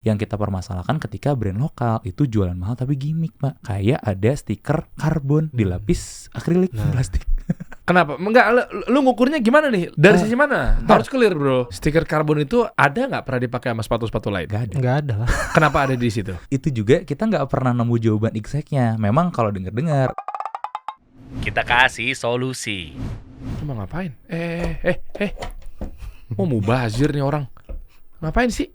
Yang kita permasalahkan ketika brand lokal itu jualan mahal tapi gimmick, Pak. Kayak ada stiker karbon dilapis akrilik plastik. Kenapa? Enggak, lu ngukurnya gimana nih? Dari sisi mana? Harus clear, bro. Stiker karbon itu ada nggak pernah dipakai sama sepatu-sepatu lain? Nggak ada lah. Kenapa ada di situ? Itu juga kita nggak pernah nemu jawaban exactnya. Memang kalau dengar-dengar Kita kasih solusi. Lu mau ngapain? Mau mubazir nih orang. Ngapain sih?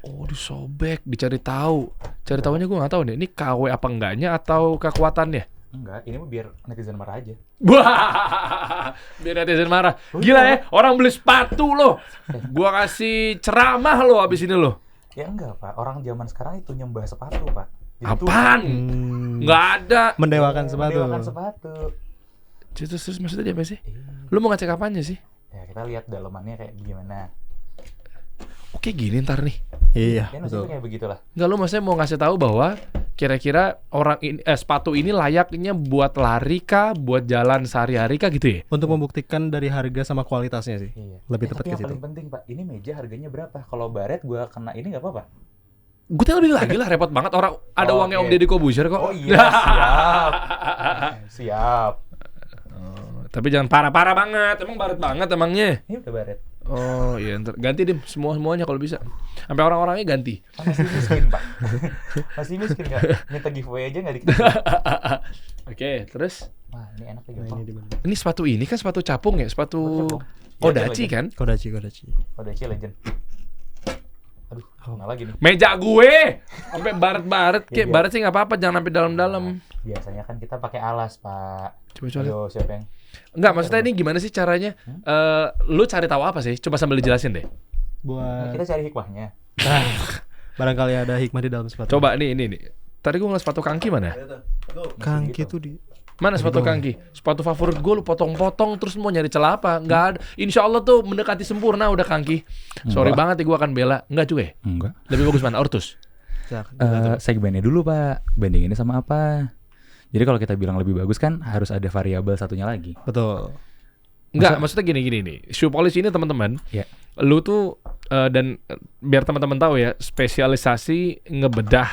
Oh, disobek, dicari tahu. Cari tahunya gue nggak tahu nih. Ini KW apa enggaknya atau kekuatannya? enggak, ini mah biar netizen marah aja. Wah, biar netizen marah. Gila ya, orang beli sepatu loh. Gua kasih ceramah loh abis ini loh. Ya enggak, Pak. Orang zaman sekarang itu nyembah sepatu, Pak. Jadi Apaan? Nggak ada. Mendewakan sepatu. mendewakan sepatu. Terus maksudnya dia apa sih? Lu mau ngecek apanya sih? Ya kita lihat dalamannya kayak gimana. Oke gini ntar nih. Iya, Ya betul. maksudnya kayak begitulah. Nggak, lu maksudnya mau ngasih tahu bahwa kira-kira orang ini, sepatu ini layaknya buat lari kah, buat jalan sehari-hari kah gitu ya? Untuk membuktikan dari harga sama kualitasnya sih. Iya. Lebih tepat Tapi ke yang situ. paling penting, Pak, ini meja harganya berapa? Kalau baret gua kena ini nggak apa-apa? Gue tinggal beli lagi lah, repot banget orang ada Oh, uangnya Om oke. Deddy Kobusier kok. Oh iya, siap. Siap. Tapi jangan parah-parah banget, emang baret banget emangnya. Ini udah baret. Oh iya, ntar ganti deh semuanya kalau bisa. Sampai orang-orangnya ganti. Kan masih miskin, Pak. Masih miskin nggak? Minta giveaway aja nggak dikasih. Oke, terus Wah, ini enak nih Nah, gampang. ini di mana? ini sepatu ini kan sepatu capung ya, sepatu Capung. Kodachi Legend. kan? Kodachi. Kodachi Legend. Aduh, mana lagi nih? Meja gue sampai baret-baret kayak Iya. baret sih nggak apa-apa, jangan sampai dalam-dalam. Biasanya kan kita pakai alas, Pak. Coba lihat. Ayo, siapa yang? Enggak, maksudnya ini gimana sih caranya? Lu cari tahu apa sih? Coba sambil dijelasin deh. Buat Kita cari hikmahnya. barangkali ada hikmah di dalam sepatu. Coba nih. Tadi gue ngeliat sepatu kangki mana? Kangki tuh di Mana sepatu kangki? Sepatu favorit gue lu potong-potong terus mau nyari celah apa? Enggak ada. Insya Allah tuh mendekati sempurna udah kangki. Sorry Enggak. banget ya gue akan bela. Enggak juga ya? Enggak. Lebih bagus mana? Ortus? Segmennya dulu, Pak. Bandinginnya sama apa? Jadi kalau kita bilang lebih bagus kan harus ada variabel satunya lagi. Betul. Enggak, maksudnya gini nih. Shoe polish ini teman-teman, Ya. lu tuh biar teman-teman tahu ya, spesialisasi ngebedah,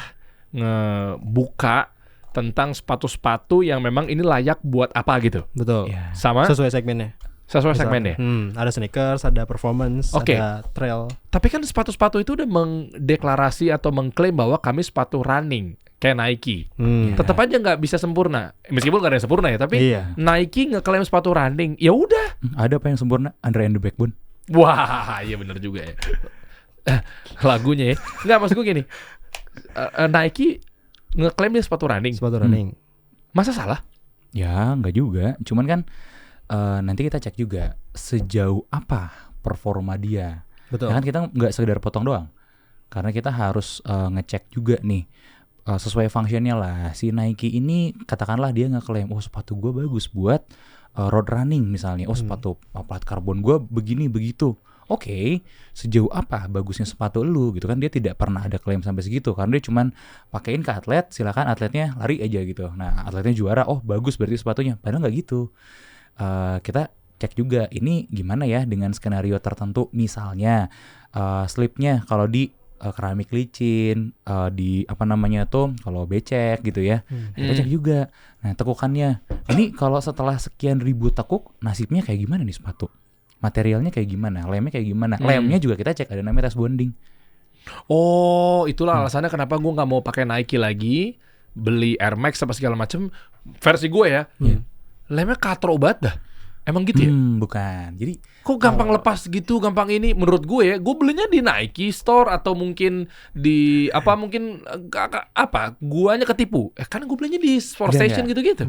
ngebuka tentang sepatu-sepatu yang memang ini layak buat apa gitu. Betul. Ya. Sama Sesuai segmennya. sesuai segmennya. Ada sneakers, ada performance, Oke. ada trail. Tapi kan sepatu-sepatu itu udah mengdeklarasi atau mengklaim bahwa kami sepatu running kayak Nike. Tetap aja nggak bisa sempurna. Meskipun nggak ada yang sempurna ya, tapi Iya. Nike ngeklaim sepatu running. Ya udah. Ada apa yang sempurna? Under and the Backbone. Wah, iya bener juga ya. Lagunya ya. Nggak, maksud gue gini. Nike ngeklaim dia sepatu running. Sepatu running. Masa salah? Ya, enggak juga. Cuman kan nanti kita cek juga sejauh apa performa dia. Betul. Ya kan kita nggak sekedar potong doang. Karena kita harus ngecek juga nih sesuai fungsinya lah. Si Nike ini katakanlah dia ngeklaim, oh sepatu gue bagus buat road running misalnya. Oh sepatu plat karbon gue begini begitu. Oke, sejauh apa bagusnya sepatu lu gitu kan, dia tidak pernah ada klaim sampai segitu karena dia cuman pakein ke atlet, silakan atletnya lari aja gitu. Nah atletnya juara, oh bagus berarti sepatunya. Padahal nggak gitu. Kita cek juga ini gimana ya dengan skenario tertentu, misalnya slipnya kalau di keramik licin, di apa namanya tuh kalau becek gitu ya, kita cek juga. Nah tekukannya ini kalau setelah sekian ribu tekuk nasibnya kayak gimana nih sepatu, materialnya kayak gimana, lemnya kayak gimana. Lemnya juga kita cek, ada namanya tes bonding. Oh, itulah alasannya kenapa gue nggak mau pakai Nike lagi, beli Air Max apa segala macem. Versi gue ya, lemnya katro banget dah. Emang gitu ya? Bukan. Jadi Kok gampang lepas gitu, gampang ini? Menurut gue ya, gue belinya di Nike Store atau mungkin di apa mungkin apa? Guanya ketipu. Kan gue belinya di Sport Enggak, Station gitu-gitu.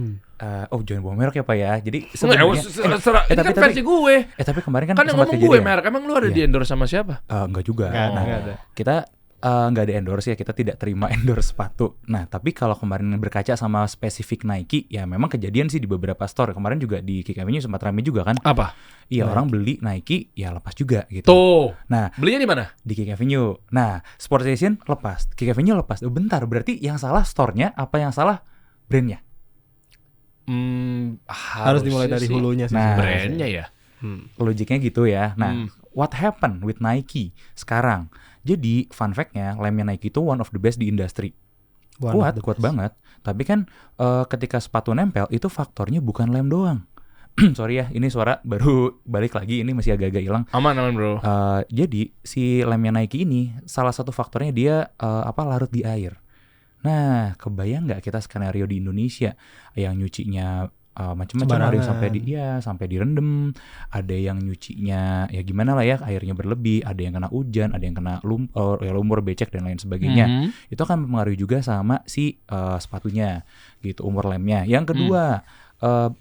oh jangan bawa merek ya Pak ya. Jadi Nggak, sebenarnya ini kan versi gue. tapi kemarin kan Kan yang sempat ngomong gue kejadian. merek. Emang lu ada Iya. di endorse sama siapa? Enggak juga. Nggak ada. Kita nggak ada endorse ya, kita tidak terima endorse sepatu. Nah tapi kalau kemarin berkaca sama spesifik Nike, ya memang kejadian sih di beberapa store. Kemarin juga di Kick Avenue sempat rame juga kan. Apa? Iya orang beli Nike ya lepas juga gitu. Tuh. Nah Belinya di mana? di Kick Avenue. Nah Sport Station lepas, Kick Avenue lepas. Oh, bentar, berarti yang salah store-nya apa yang salah brandnya? Harus dimulai dari sih. hulunya sih. Nah, Brandnya ya. Logiknya gitu ya. Nah what happened with Nike sekarang? Jadi fun fact-nya lemnya Nike itu one of the best di industri. Kuat banget. Tapi kan ketika sepatu nempel itu faktornya bukan lem doang. Sorry ya, ini suara baru balik lagi, ini masih agak-agak hilang. Aman bro. Jadi si lemnya Nike ini salah satu faktornya dia larut di air. Nah, kebayang nggak kita skenario di Indonesia yang nyucinya macam-macam, ada yang sampai direndam, ada yang nyucinya ya gimana lah ya, airnya berlebih, ada yang kena hujan, ada yang kena lumur, becek dan lain sebagainya. Itu akan mempengaruhi juga sama si sepatunya gitu, umur lemnya. Yang kedua,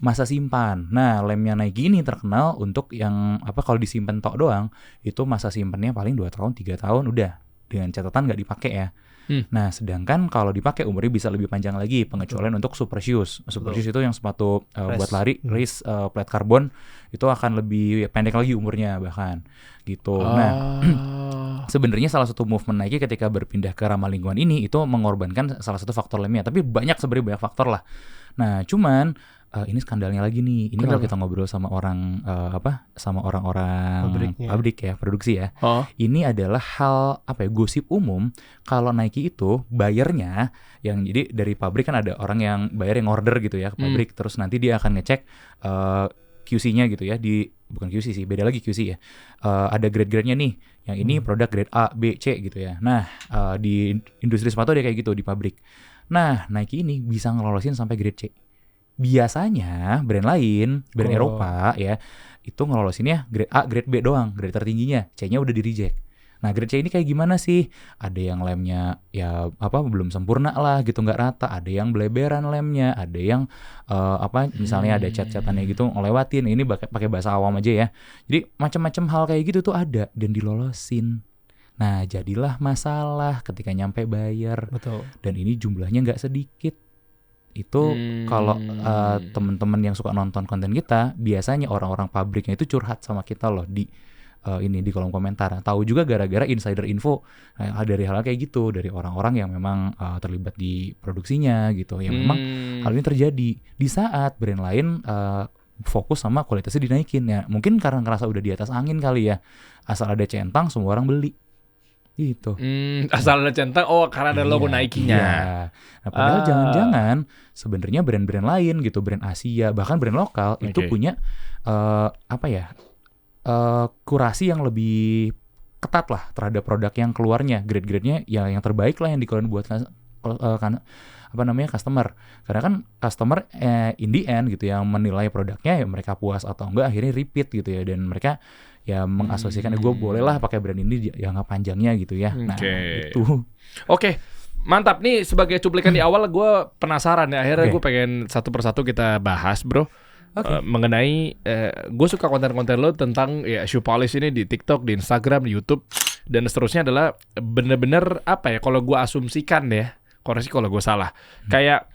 masa simpan. Nah, lemnya Nike ini terkenal untuk yang kalau disimpan tok doang, itu masa simpannya paling 2 tahun, 3 tahun udah, dengan catatan nggak dipakai ya. Nah, sedangkan kalau dipakai umurnya bisa lebih panjang lagi, pengecualian untuk super shoes. Super shoes itu yang sepatu buat lari, race, plat karbon, itu akan lebih pendek lagi umurnya bahkan gitu. Nah, sebenarnya salah satu movement Nike ketika berpindah ke ramah lingkungan ini itu mengorbankan salah satu faktor lemnya, tapi banyak faktor lah. Nah, cuman ini skandalnya lagi nih. Ini kalau kita ngobrol sama orang sama orang-orang pabrik ya, produksi ya. Ini adalah hal gosip umum kalau Nike itu bayarnya yang jadi dari pabrik kan ada orang yang bayar yang order gitu ya ke pabrik, terus nanti dia akan ngecek QC-nya gitu ya, bukan QC sih, beda lagi QC ya. Ada grade-grade-nya nih. Yang ini produk grade A, B, C gitu ya. Nah, di industri sepatu dia kayak gitu di pabrik. Nah, Nike ini bisa ngelolosin sampai grade C. Biasanya brand lain, brand Eropa ya, itu ngelolosinnya grade A, grade B doang, grade tertingginya, C-nya udah di-reject. Nah, grade C ini kayak gimana sih? Ada yang lemnya ya belum sempurna lah gitu, nggak rata, ada yang beleberan lemnya, ada yang misalnya ada cat-catannya gitu ngelewatin. Ini pakai bahasa awam aja ya. Jadi macam-macam hal kayak gitu tuh ada dan dilolosin. Nah, jadilah masalah ketika nyampe bayar. Betul. Dan ini jumlahnya nggak sedikit. Itu kalau teman-teman yang suka nonton konten kita, biasanya orang-orang pabriknya itu curhat sama kita loh di kolom komentar. Tahu juga gara-gara insider info dari hal kayak gitu, dari orang-orang yang memang terlibat di produksinya gitu, yang memang hal ini terjadi di saat brand lain fokus sama kualitasnya dinaikin ya. Mungkin karena ngerasa udah di atas angin kali ya, asal ada centang semua orang beli gitu. Asal ada centang, karena ada logo Nike-nya. Iya. Nah, padahal jangan-jangan sebenarnya brand-brand lain gitu, brand Asia, bahkan brand lokal itu punya kurasi yang lebih ketat lah terhadap produk yang keluarnya, grade-grade-nya yang terbaik lah yang dikeluarin buat customer. Karena kan customer in the end gitu yang menilai produknya ya mereka puas atau enggak, akhirnya repeat gitu ya, dan mereka ya mengasosiasikan gue boleh lah pakai brand ini jangka panjangnya gitu ya. Nah, itu. Oke. Mantap nih, sebagai cuplikan di awal gue penasaran ya, akhirnya gue pengen satu persatu kita bahas, bro. Mengenai gue suka konten-konten lo tentang ya shoe polish ini di TikTok, di Instagram, di YouTube dan seterusnya adalah bener-bener kalau gue asumsikan ya, koreksi kalau gue salah, kayak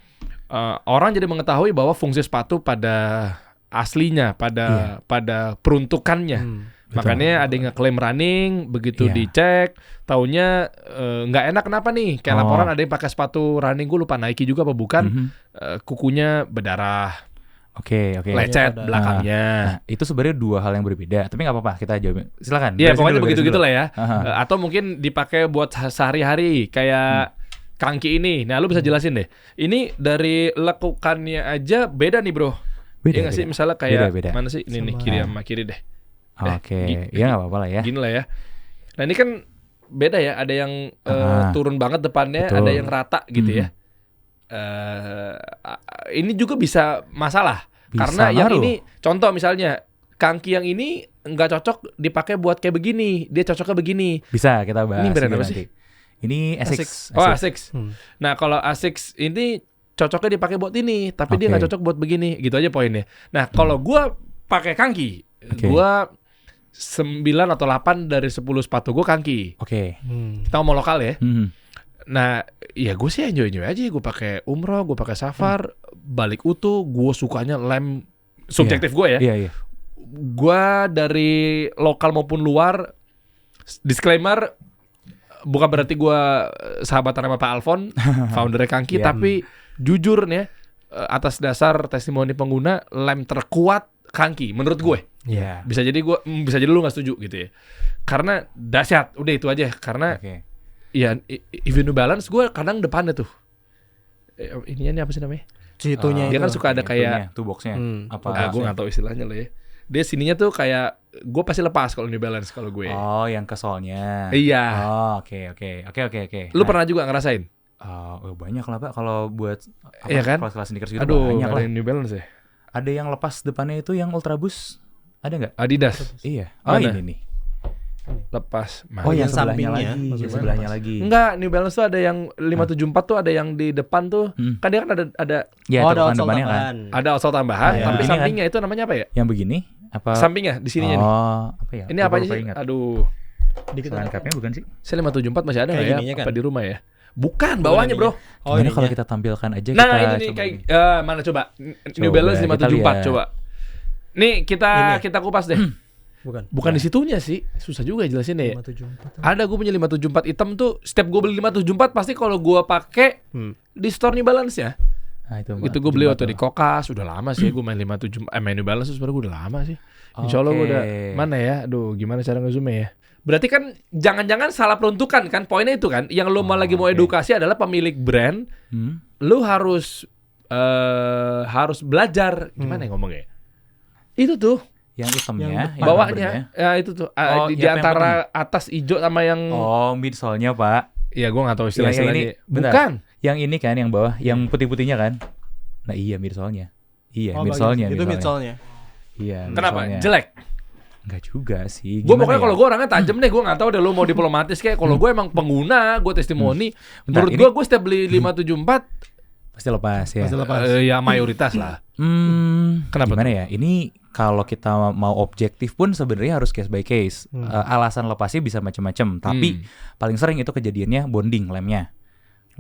orang jadi mengetahui bahwa fungsi sepatu pada aslinya, pada peruntukannya. Makanya ada yang ngeklaim running, begitu dicek, taunya nggak enak. Kenapa nih? Kayak laporan ada yang pakai sepatu running, gue lupa Nike juga apa bukan, kukunya berdarah. Oke. Lecet belakangnya. Nah, itu sebenarnya dua hal yang berbeda. Tapi nggak apa-apa, kita jawab. Silakan. Iya, pokoknya begitu-gitu lah ya. Atau mungkin dipakai buat sehari-hari, kayak kangki ini. Nah, lu bisa jelasin deh. Ini dari lekukannya aja beda nih, bro. Iya nggak sih? Misalnya kayak beda. Mana sih? Ini nih, kiri sama kiri deh. Oke. Ya nggak apa-apa lah ya. Gini lah ya. Nah, ini kan beda ya. Ada yang turun banget depannya, ada yang rata gitu ya. Ini juga bisa masalah. Karena yang ini, contoh misalnya kangki yang ini nggak cocok dipakai buat kayak begini, dia cocoknya begini. Bisa kita bahas. Ini brand apa sih? Ini Asics. Asics. Nah, kalau Asics ini cocoknya dipakai buat ini, tapi dia nggak cocok buat begini, gitu aja poinnya. Nah, kalau gue pakai kangki, gue 9 atau 8 dari 10 sepatu gue kangki. Kita ngomong lokal ya. Nah, ya gue sih enjoy aja. Gue pakai umroh, gue pakai safar, balik utuh. Gue sukanya lem, subjektif gue ya. Gue dari lokal maupun luar, disclaimer, bukan berarti gue sahabatan sama Pak Alfon, foundernya kangki, tapi jujur nih ya, atas dasar testimoni pengguna, lem terkuat, clunky menurut gue. Iya. Bisa jadi lu nggak setuju gitu ya. Karena dahsyat, udah itu aja. Karena ya New Balance gue kadang depannya tuh. Ininya apa sih namanya? Situnya dia itu. kan suka ada kayak tuh boxnya. gue nggak tahu istilahnya lah ya. Dia sininya tuh kayak gue pasti lepas kalau New Balance kalau gue. Oh, yang ke solnya. Iya. Oh, oke. Lu pernah juga ngerasain? Banyak lah Pak kalau buat Iya kan? kelas sneakers gitu. Aduh, banyak lah. New Balance ya. Ada yang lepas depannya itu yang Ultra Boost. Ada nggak? Adidas. Iya. Mana? Ini nih. Lepas. Oh, yang sampingnya. sebelahnya lagi. Maksudnya Yang sebelahnya lagi. Enggak, New Balance tuh ada yang 574 tuh ada yang di depan tuh. Kan dia kan ada Ya, Oh, itu ada depan outsole depannya kan. tambahan. ada outsole tambahan, Iya. tapi Ini sampingnya itu namanya apa ya? Yang begini apa? Sampingnya di sininya nih. Oh, apa ya? Ini apa aja sih? Ingat. Aduh. Dikit Selain cupnya bukan sih? Saya 574 masih ada Kayak nggak ya? gininya kan? Apa di rumah ya? Bukan, bawahnya bro. Oh, Gimana kalau ininya. kita tampilkan aja Nah, kita ini nih coba kayak ini. mana coba? New Coba, Balance kita 574 lihat. coba. Nih kita kupas deh. Bukan. Di situnya sih. Susah juga jelasin ya. 574. Ada gue punya 574 hitam tuh. Setiap gue beli 574 pasti kalau gue pakai di store New Balance ya. Nah, Itu gue beli waktu di Kokas. Udah lama sih gue main 57 main New Balance tuh sebenarnya gue udah lama sih. Insya Allah gue udah mana ya. Aduh gimana cara nge-zoom ya. Berarti kan jangan-jangan salah peruntukan kan. Poinnya itu kan. Yang lo lagi mau edukasi adalah pemilik brand. Lo harus belajar. Gimana ya ngomongnya? Itu tuh. Yang hitamnya, Yang yang Bawahnya. rubbernya. Ya itu tuh. Oh, Di yang antara atas hijau sama yang. Oh, midsole-nya, Pak. Iya gue gak tahu Yang ini, istilah-istilahnya. bentar. Bukan. Yang ini kan yang bawah, yang putih-putihnya kan. Nah, iya midsole-nya. Iya, Oh, midsole-nya. itu midsole-nya. Iya, Kenapa? midsole-nya. Jelek? Enggak juga sih. Gue Gimana pokoknya ya? kalau gue orangnya tajam deh. Gue gak tahu deh lo mau diplomatis kayak. Kalau gue emang pengguna, gue testimoni. Bentar, Menurut ini- gue setiap beli 574 pasti lepas ya. ya mayoritas lah. Kenapa Gimana ya? Ini kalau kita mau objektif pun sebenarnya harus case by case. Alasan lepasnya bisa macam-macam, tapi paling sering itu kejadiannya bonding lemnya.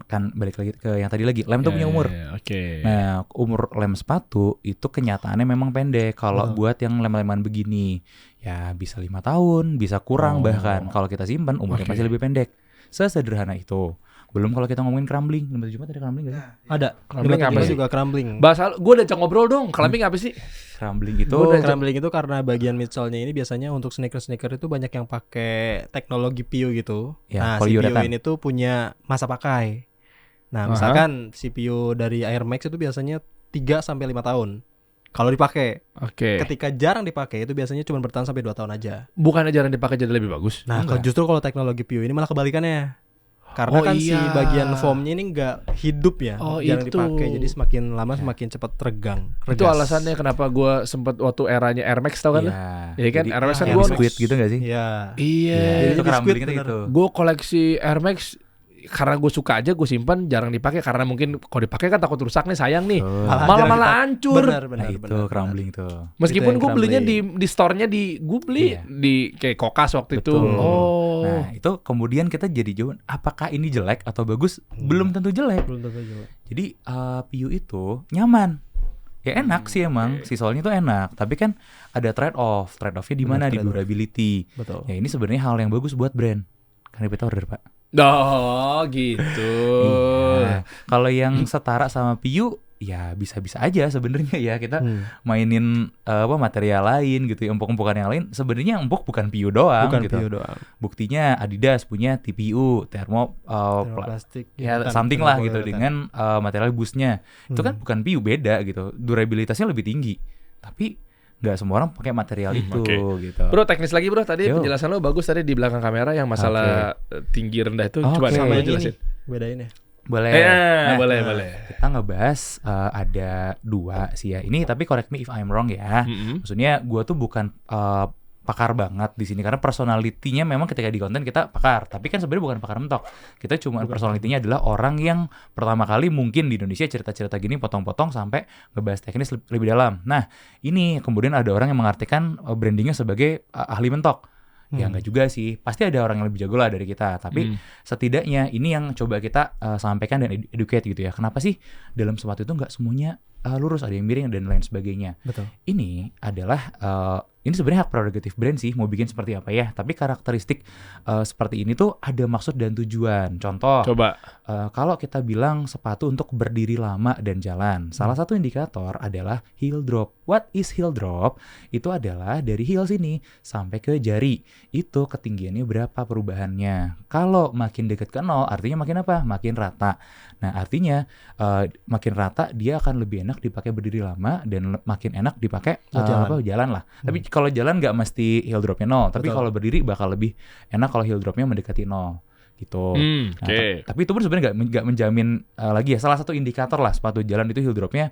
Kan balik lagi ke yang tadi lagi, lem tuh punya umur. Oke. Nah, umur lem sepatu itu kenyataannya memang pendek. Kalau buat yang lem-leman begini, ya bisa 5 tahun, bisa kurang bahkan. Kalau kita simpan umurnya pasti lebih pendek. Sesederhana itu. Belum kalau kita ngomongin crumbling, 57 ada crumbling gak sih? Ada. Crumbling apa sih? Juga crumbling. Bahasa gue udah ngobrol dong. Clumping apa sih? Crumbling itu Crumbling itu karena bagian midsole-nya ini biasanya untuk sneaker itu banyak yang pakai teknologi PU gitu. Ya, Nah, si PU poliuretan. ini tuh punya masa pakai. Nah, misalkan si PU dari Air Max itu biasanya 3 sampai 5 tahun. Kalau dipakai. Oke. Ketika jarang dipakai itu biasanya cuma bertahan sampai 2 tahun aja. Bukannya jarang dipakai jadi lebih bagus? Nah, justru kalau teknologi PU ini malah kebalikannya. Karena kan si bagian foamnya ini nggak hidup ya, jarang itu. dipakai, jadi semakin lama semakin cepat regang. Itu regas. alasannya kenapa gue sempet waktu eranya Air Max tau kan? Iya kan? Jadi, Air Max kan yang gue biskuit gitu gak sih? Iya. Iya. Itu biskuit crumbling itu bener. gitu. Gue koleksi Air Max karena gue suka aja, gue simpan, jarang dipakai karena mungkin kalau dipakai kan takut rusak nih, sayang nih. jarang Malah dipakai. hancur. Benar. Nah, itu crumbling tuh. Meskipun Itu gue yang belinya crumbling. di store-nya gue beli Iya. di kayak Kokas waktu itu. Betul. Oh. Nah, itu kemudian kita jadi jawaban apakah ini jelek atau bagus? Belum tentu jelek. Belum tentu juga. Jadi PU itu nyaman. Ya enak sih emang, si solnya itu enak. Tapi kan ada trade off. Trade offnya di mana? Di trade-off. durability. Betul. Ya ini sebenarnya hal yang bagus buat brand. Kan repeat order, Pak. Oh gitu. Iya. Kalau yang setara sama PU ya bisa-bisa aja sebenarnya ya kita mainin material lain gitu, empuk-empukan yang lain. Sebenarnya empuk bukan PU doang Bukan gitu. PU doang. Buktinya Adidas punya TPU, Termoplastik. ya Bukan, something lah bukan gitu poliuretan. dengan material boostnya. Itu kan bukan PU, beda gitu. Durabilitasnya lebih tinggi. Tapi nggak semua orang pakai material itu gitu. Bro, teknis lagi bro. Tadi Yo. penjelasan lo bagus tadi di belakang kamera yang masalah tinggi rendah itu. Coba Oke. sama Sama jelasin. ini bedain ya. Boleh. Boleh. Kita ngebahas ada 2 sih ya. Ini tapi correct me if I'm wrong ya. Maksudnya gue tuh bukan pakar banget di sini karena personality-nya memang ketika di konten kita pakar, tapi kan sebenarnya bukan pakar mentok. Kita cuma personality-nya adalah orang yang pertama kali mungkin di Indonesia cerita-cerita gini potong-potong sampai ngebahas teknis lebih dalam. Nah, ini kemudian ada orang yang mengartikan brandingnya sebagai ahli mentok. Ya enggak juga sih. Pasti ada orang yang lebih jago lah dari kita, tapi setidaknya ini yang coba kita sampaikan dan educate gitu ya. Kenapa sih dalam sepatu itu enggak semuanya lurus, ada yang miring dan lain sebagainya. Betul. Ini adalah ini sebenarnya hak prerogatif brand sih mau bikin seperti apa ya. Tapi karakteristik seperti ini tuh ada maksud dan tujuan. Contoh, Coba. kalau kita bilang sepatu untuk berdiri lama dan jalan, salah satu indikator adalah heel drop. What is heel drop? Itu adalah dari heel sini sampai ke jari. Itu ketinggiannya berapa perubahannya. Kalau makin dekat ke 0, artinya makin apa? Makin rata. Nah, artinya makin rata dia akan lebih enak dipakai berdiri lama dan makin enak dipakai jalan lah. Tapi kalau jalan nggak mesti heel dropnya 0, tapi kalau berdiri bakal lebih enak kalau heel dropnya mendekati 0 gitu. Nah, tapi itu pun sebenarnya nggak menjamin lagi ya. Salah satu indikator lah sepatu jalan itu heel dropnya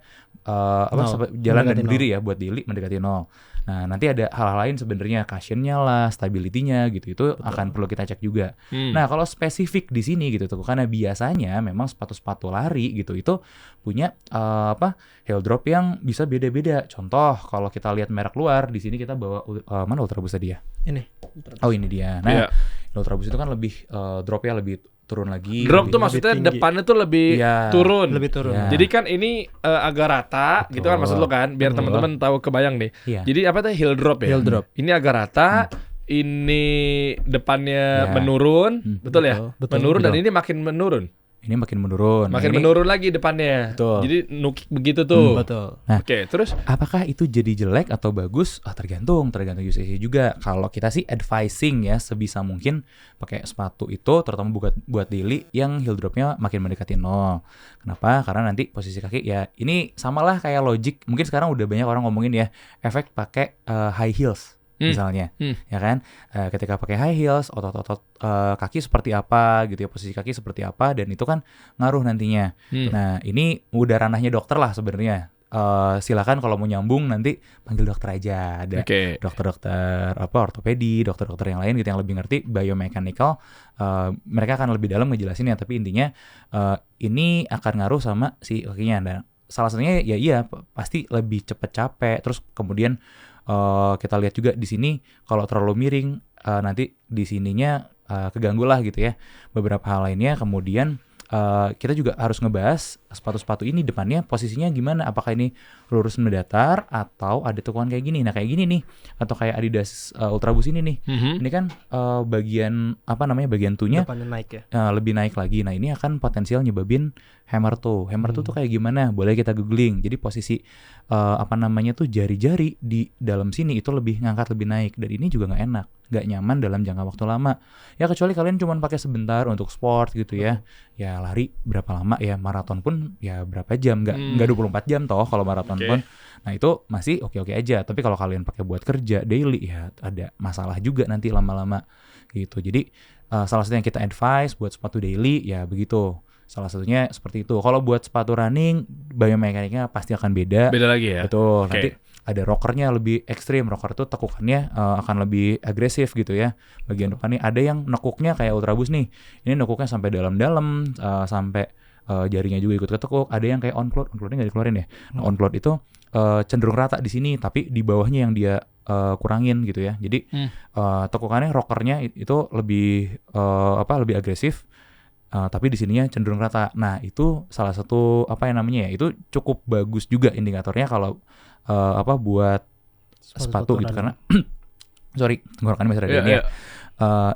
jalan dan berdiri ya buat daily mendekati 0. Nah, nanti ada hal-hal lain sebenarnya, cushionnya lah, stability-nya gitu, itu akan perlu kita cek juga. Nah, kalau spesifik di sini gitu tuh, karena biasanya memang sepatu-sepatu lari gitu itu punya heel drop yang bisa beda-beda. Contoh, kalau kita lihat merek luar, di sini kita bawa mana Ultraboost tadi ya? Ini. Oh, ini dia. Nah, Ultraboost itu kan lebih dropnya lebih turun lagi. Drop tuh lebih maksudnya tinggi. depannya tuh lebih turun. Lebih turun. Iya. Jadi kan ini agak rata gitu kan maksud lo kan, biar teman-teman tahu kebayang nih. Iya. Jadi apa tuh heel drop ya? Heel drop. Ini agak rata, ini depannya menurun, betul ya? Betul. Menurun dan Betul. ini makin menurun. Ini makin menurun. Makin Ini- menurun lagi depannya. Betul. Jadi nukik begitu tuh. Betul. Nah, Oke, terus apakah itu jadi jelek atau bagus? Tergantung usage juga. Kalau kita sih advising ya sebisa mungkin pakai sepatu itu terutama buat daily yang heel dropnya makin mendekati 0. Kenapa? Karena nanti posisi kaki ya ini samalah kayak logic. Mungkin sekarang udah banyak orang ngomongin ya efek pakai high heels misalnya, ya kan? Ketika pakai high heels, otot-otot kaki seperti apa gitu ya, posisi kaki seperti apa, dan itu kan ngaruh nantinya. Nah, ini udah ranahnya dokter lah sebenarnya. Silakan kalau mau nyambung nanti panggil dokter aja. Ada dokter-dokter ortopedi, dokter-dokter yang lain gitu yang lebih ngerti biomechanical. Mereka akan lebih dalam ngejelasinnya. Tapi intinya ini akan ngaruh sama si kakinya. Dan salah satunya ya iya pasti lebih cepet capek. Terus kemudian kita lihat juga di sini kalau terlalu miring nanti di sininya keganggu lah gitu ya. Beberapa hal lainnya kemudian kita juga harus ngebahas sepatu-sepatu ini depannya posisinya gimana, apakah ini lurus mendatar atau ada tukungan kayak gini. Nah kayak gini nih, atau kayak Adidas Ultraboost ini nih, ini kan bagian bagian tunya Depannya naik ya. lebih naik lagi. Nah ini akan potensial nyebabin hammer toe tuh kayak gimana, boleh kita googling. Jadi posisi tuh jari-jari di dalam sini itu lebih ngangkat, lebih naik, dan ini juga nggak enak, nggak nyaman dalam jangka waktu lama ya, kecuali kalian cuma pakai sebentar untuk sport gitu ya. Ya lari berapa lama ya, maraton pun ya berapa jam, nggak 24 jam toh kalau maraton pun. Nah itu masih oke-oke aja. Tapi kalau kalian pakai buat kerja daily ya ada masalah juga nanti lama-lama gitu. Jadi salah satu yang kita advise buat sepatu daily ya begitu. Salah satunya seperti itu. Kalau buat sepatu running, biomekaniknya pasti akan beda. beda lagi ya. Betul. Nanti ada rockernya lebih ekstrim. Rocker itu tekukannya akan lebih agresif gitu ya. Bagian depan nih ada yang nekuknya kayak Ultraboost nih. Ini nekuknya sampai dalam-dalam, sampai jarinya juga ikut ketekuk. Ada yang kayak on-cloud-nya nggak dikeluarin ya. Nah, on-cloud itu cenderung rata di sini, tapi di bawahnya yang dia kurangin gitu ya. Jadi tekukannya rockernya itu lebih lebih agresif. Tapi di sininya cenderung rata. Nah itu salah satu itu cukup bagus juga indikatornya kalau buat sepatu gitu, karena sorry tenggorokannya masih ada ini ya.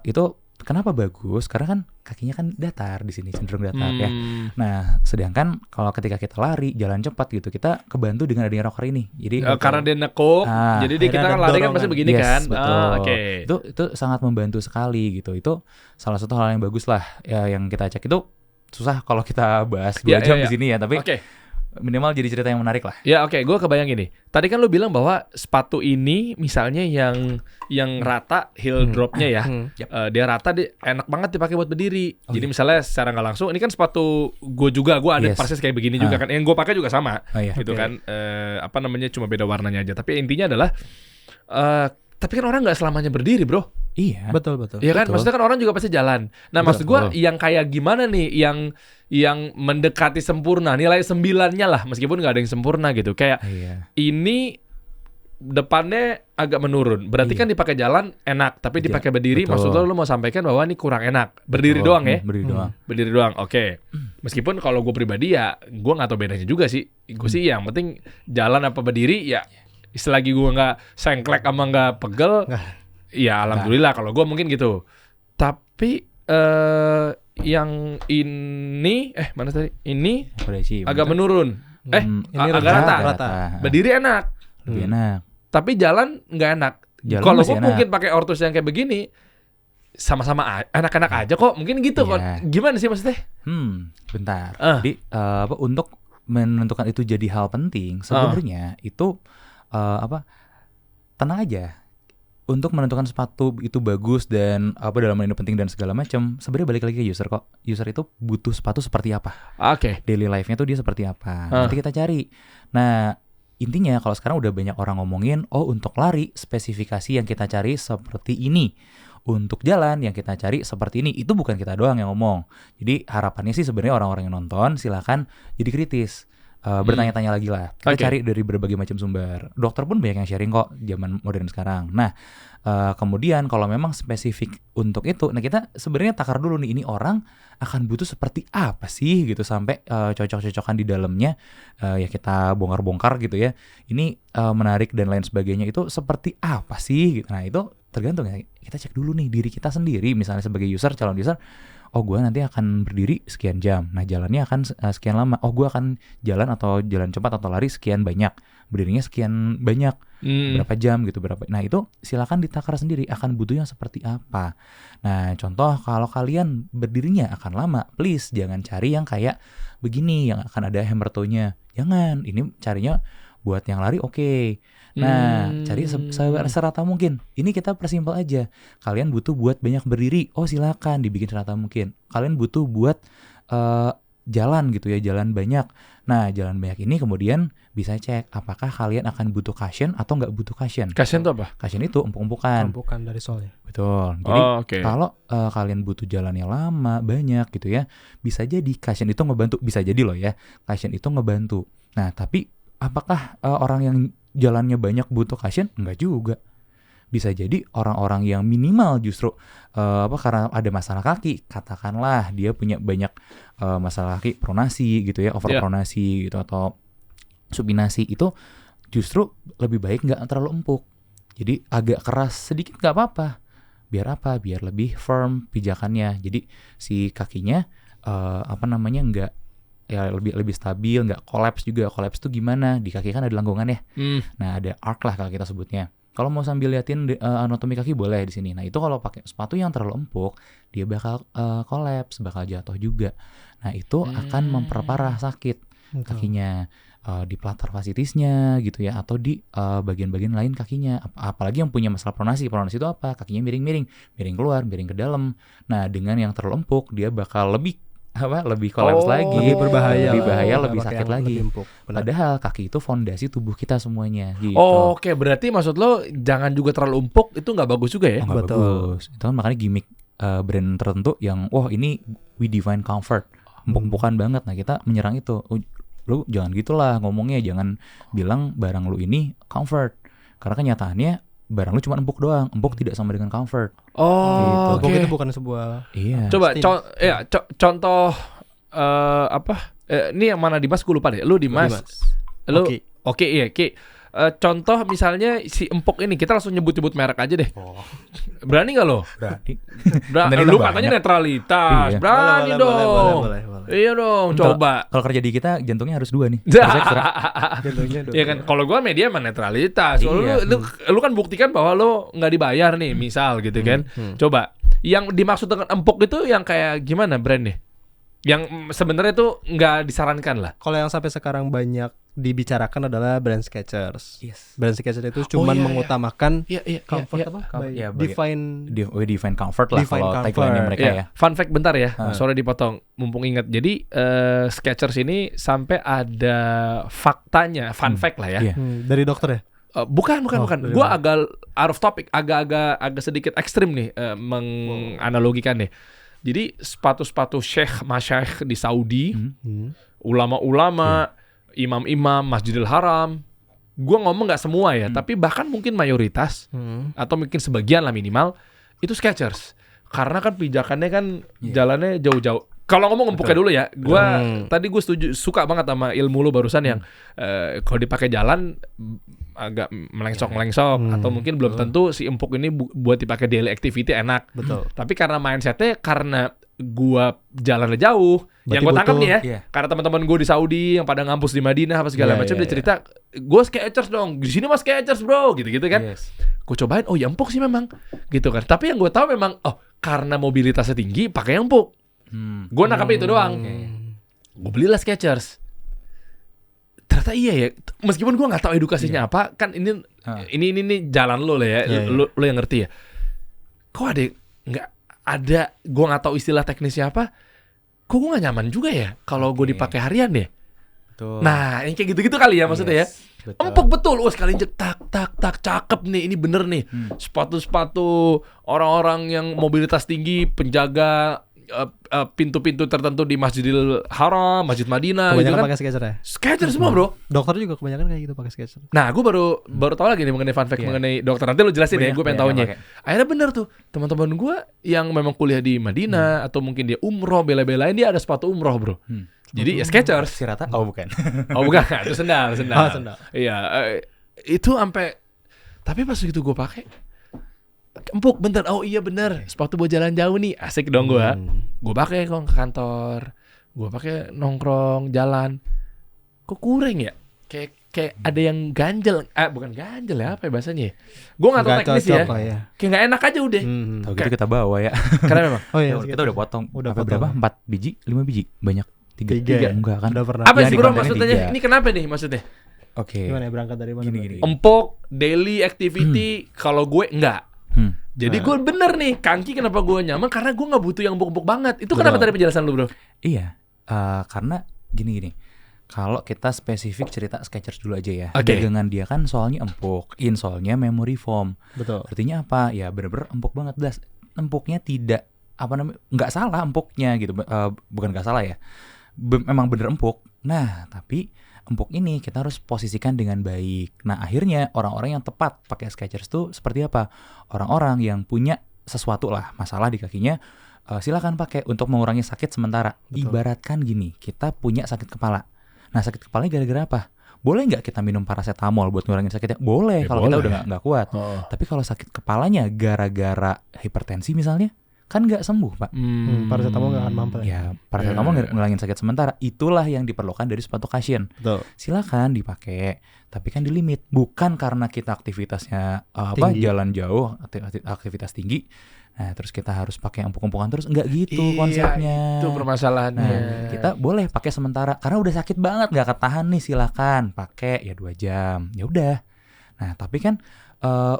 Itu kenapa bagus? Karena kan kakinya kan datar di sini, cenderung datar ya. Nah sedangkan kalau ketika kita lari jalan cepat gitu, kita kebantu dengan adanya rocker ini. Jadi Karena dia nekuk, jadi kita kan lari kan pasti begini kan. Betul. Itu sangat membantu sekali gitu. Itu salah satu hal yang bagus lah ya, yang kita cek. Itu susah kalau kita bahas 2 jam di sini ya, tapi minimal jadi cerita yang menarik lah. Ya oke, gue kebayang gini. Tadi kan lu bilang bahwa sepatu ini misalnya yang rata heel dropnya ya, dia rata, dia enak banget dipakai buat berdiri. Jadi misalnya secara nggak langsung, ini kan sepatu gue ada persis kayak begini juga kan. Yang gue pakai juga sama, gitu kan. Cuma beda warnanya aja. Tapi intinya adalah, tapi kan orang nggak selamanya berdiri, bro. Iya. Betul. Iya kan, maksudnya kan orang juga pasti jalan. Nah, maksud gue yang kayak gimana nih, yang mendekati sempurna, nilai 9-nya lah, meskipun nggak ada yang sempurna gitu. Kayak ini depannya agak menurun, berarti kan dipakai jalan enak, tapi dipakai berdiri, maksud lo mau sampaikan bahwa ini kurang enak. Berdiri doang ya? Berdiri doang, oke. Meskipun kalau gue pribadi ya, gue nggak tahu bedanya juga sih. Gue sih yang penting jalan apa berdiri ya selagi gue nggak sengklek sama nggak pegel, ya alhamdulillah. Kalau gue mungkin gitu. Tapi yang ini mana tadi? Ini agak menurun. Ini agak rata. Berdiri enak. Lebih enak. Tapi jalan nggak enak. Jalan Kalau masih gue mungkin pakai ortus yang kayak begini, sama-sama enak-enak aja kok. Mungkin gitu kok. Gimana sih maksudnya? Bentar. Jadi untuk menentukan itu jadi hal penting, sebenarnya itu tenang aja. Untuk menentukan sepatu itu bagus dan dalam ini penting dan segala macam, sebenarnya balik lagi ke user kok. User itu butuh sepatu seperti apa? Oke. Daily life-nya tuh dia seperti apa? Nanti kita cari. Nah, intinya kalau sekarang udah banyak orang ngomongin, untuk lari spesifikasi yang kita cari seperti ini. Untuk jalan yang kita cari seperti ini. Itu bukan kita doang yang ngomong. Jadi harapannya sih sebenarnya orang-orang yang nonton silakan jadi kritis. Bertanya-tanya lagi lah. Kita cari dari berbagai macam sumber. Dokter pun banyak yang sharing kok zaman modern sekarang. Nah, kemudian kalau memang spesifik untuk itu, nah kita sebenarnya takar dulu nih, ini orang akan butuh seperti apa sih gitu sampai cocok-cocokan di dalamnya ya kita bongkar-bongkar gitu ya. Ini menarik dan lain sebagainya itu seperti apa sih? Nah, itu tergantung ya. Kita cek dulu nih diri kita sendiri misalnya sebagai user, calon user. Gue nanti akan berdiri sekian jam. Nah, jalannya akan sekian lama. Gue akan jalan atau jalan cepat atau lari sekian banyak. Berdirinya sekian banyak. Berapa jam gitu, berapa. Nah, itu silakan ditakar sendiri akan butuh yang seperti apa. Nah, contoh kalau kalian berdirinya akan lama, please jangan cari yang kayak begini yang akan ada hammer toe-nya. Jangan. Ini carinya buat yang lari oke. Nah, cari serata mungkin. Ini kita persimpel aja. Kalian butuh buat banyak berdiri. Silakan dibikin serata mungkin. Kalian butuh buat jalan gitu ya, jalan banyak. Nah, jalan banyak ini kemudian bisa cek apakah kalian akan butuh cushion atau nggak butuh cushion. Cushion itu apa? Cushion itu empuk-empukan. Empuk-empukan dari solnya. Betul. Jadi kalau kalian butuh jalannya lama, banyak gitu ya, bisa jadi cushion itu ngebantu. Bisa jadi loh ya, cushion itu ngebantu. Nah, tapi apakah orang yang jalannya banyak butuh cushion? Enggak juga. Bisa jadi orang-orang yang minimal justru karena ada masalah kaki, katakanlah dia punya banyak masalah kaki, pronasi gitu ya, overpronasi gitu atau supinasi, itu justru lebih baik nggak terlalu empuk. Jadi agak keras sedikit nggak apa-apa. Biar apa? Biar lebih firm pijakannya. Jadi si kakinya nggak ya lebih stabil, nggak collapse juga. Collapse itu gimana? Di kaki kan ada langgungan ya. Nah, ada arc lah kalau kita sebutnya. Kalau mau sambil liatin anatomi kaki boleh di sini. Nah, itu kalau pakai sepatu yang terlalu empuk, dia bakal collapse, bakal jatuh juga. Nah, itu akan memperparah sakit kakinya, di plantar fasciitisnya gitu ya, atau di bagian-bagian lain kakinya. Apalagi yang punya masalah pronasi. Pronasi itu apa? Kakinya miring-miring, miring keluar, miring ke dalam. Nah, dengan yang terlalu empuk, dia bakal lebih kolaps lagi, lebih bahaya, lebih sakit lagi. Padahal kaki itu fondasi tubuh kita semuanya gitu. Oke, berarti maksud lo jangan juga terlalu empuk, itu nggak bagus juga ya? Nggak bagus. Itu kan makanya gimmick brand tertentu yang ini we define comfort, empuk-empukan banget. Nah, kita menyerang itu. Lu jangan gitulah ngomongnya, jangan bilang barang lu ini comfort, karena kenyataannya barang lu cuma empuk doang. Empuk tidak sama dengan comfort. Gitu. Empuk itu bukan sebuah. Iya. Coba contoh ini yang mana Dimas, gue lupa deh. Lu Dimas. Lu Oke, iya, Ki. Contoh misalnya si empuk ini, kita langsung nyebut merek aja deh. Berani nggak lo? Berani. Lu katanya netralitas. Iya. Berani dong. Boleh. Iya dong, coba. Kalau kerja di kita jantungnya harus 2 nih. Jantungnya 2. Iya kan, kalau gua media mah netralitas. Iya. Lu kan buktikan bahwa lu nggak dibayar nih, misal gitu kan. Coba, yang dimaksud dengan empuk itu yang kayak gimana brandnya? Yang sebenarnya itu nggak disarankan lah. Kalau yang sampai sekarang banyak dibicarakan adalah brand Skechers. Yes. Brand Skechers itu cuma mengutamakan comfort define comfort lah kalau tagline-nya mereka ya. Fun fact bentar ya, sorry dipotong, mumpung ingat. Jadi Skechers ini sampai ada faktanya, fun fact lah ya. Dari dokter ya? Bukan. Gua agak out of topic, agak sedikit ekstrim nih menganalogikan nih. Jadi sepatu-sepatu syekh masyaikh di Saudi, ulama-ulama, imam-imam Masjidil Haram, gue ngomong nggak semua ya, tapi bahkan mungkin mayoritas atau mungkin sebagian lah minimal itu Skechers, karena kan pijakannya kan jalannya jauh-jauh, Kalau ngomong empuknya dulu ya, tadi gue suka banget sama ilmu lu barusan yang kalau dipakai jalan agak melengsok atau mungkin belum tentu si empuk ini buat dipakai daily activity enak. Betul. Tapi karena mindsetnya karena gua jalan jauh, yang gue tangkap nih ya, karena teman-teman gue di Saudi yang pada ngampus di Madinah apa segala macam dia cerita, gue Skechers dong, di sini mas Skechers bro, gitu kan. Gue cobain, oh ya empuk sih memang, gitu kan. Tapi yang gue tahu memang, karena mobilitasnya tinggi, pakai empuk. Gue nangkap itu doang. Gue belilah Skechers. Ternyata iya ya, meskipun gue nggak tahu edukasinya apa, kan ini jalan lo lah ya, lo yang ngerti ya. Kok ada gue nggak tahu istilah teknisnya apa, kok gue nggak nyaman juga ya kalau gue dipakai harian ya. Betul. Nah yang kayak gitu-gitu kali ya maksudnya ya. Betul. Empuk betul, sekali injek tak cakep nih, ini bener nih. Sepatu-sepatu orang-orang yang mobilitas tinggi, penjaga pintu-pintu tertentu di Masjidil Haram, Masjid Madinah, kebanyakan gitu kan. pakai Skechers ya. Skechers semua bro. Dokter juga kebanyakan kayak gitu pakai Skechers. Nah, gue baru tahu lagi nih mengenai fun fact mengenai dokter. Nanti lu jelasin ya, gue pengen taunya. Akhirnya bener tuh, teman-teman gue yang memang kuliah di Madinah atau mungkin dia umroh, bela-belain dia ada sepatu umroh bro. Jadi ya Skechers. Sirata? Oh bukan. Bukan, itu sendal. Sendal. Iya, itu sampai. Tapi pas gitu gue pakai empuk bener. Oh iya bener, sepatu buat jalan jauh nih, asik dong gue. Gue pakai kok ke kantor, gue pakai nongkrong jalan. Kok kurang ya? Kayak ada yang ganjel. Bukan ganjel ya, apa ya bahasanya? Gue nggak tahu teknis ya. Kayak nggak enak aja udah. Tahu gitu kita bawa ya. Karena memang. Kita udah potong. Berapa? 4 biji, 5 biji, banyak. 3 enggak kan? Udah pernah. Apa sih bro maksudnya? Ini kenapa nih maksudnya? Oke. Gimana ya, berangkat dari mana? Gini. Empuk, daily activity. Kalau gue enggak. Jadi gue bener nih, kangki kenapa gue nyaman? Karena gue nggak butuh yang empuk-empuk banget. Itu kenapa tadi penjelasan lu bro? Iya, karena gini. Kalau kita spesifik cerita Skechers dulu aja ya. Dagangan dia kan soalnya empuk, insole-nya memory foam. Betul. Artinya apa? Ya bener-bener empuk banget. Empuknya tidak nggak salah empuknya gitu. Bukan nggak salah ya. Memang bener empuk. Nah, tapi empuk ini kita harus posisikan dengan baik. Nah, akhirnya orang-orang yang tepat pakai Skechers tuh seperti apa? Orang-orang yang punya sesuatu lah, masalah di kakinya, silakan pakai untuk mengurangi sakit sementara. Betul. Ibaratkan gini, kita punya sakit kepala. Nah, sakit kepalanya gara-gara apa? Boleh nggak kita minum paracetamol buat ngurangin sakitnya? Boleh, kalau kita udah nggak kuat. Tapi kalau sakit kepalanya gara-gara hipertensi misalnya, kan nggak sembuh pak. Paracetamol nggak akan mampu ya. Paracetamol ngilangin sakit sementara. Itulah yang diperlukan dari sepatu Casien. Silakan dipakai, tapi kan di limit. Bukan karena kita aktivitasnya jalan jauh, aktivitas tinggi. Nah terus kita harus pakai empuk-empukan terus, nggak gitu konsepnya. Itu permasalahannya. Nah, kita boleh pakai sementara karena udah sakit banget nggak ketahan nih, silakan pakai ya 2 jam. Ya udah. Nah tapi kan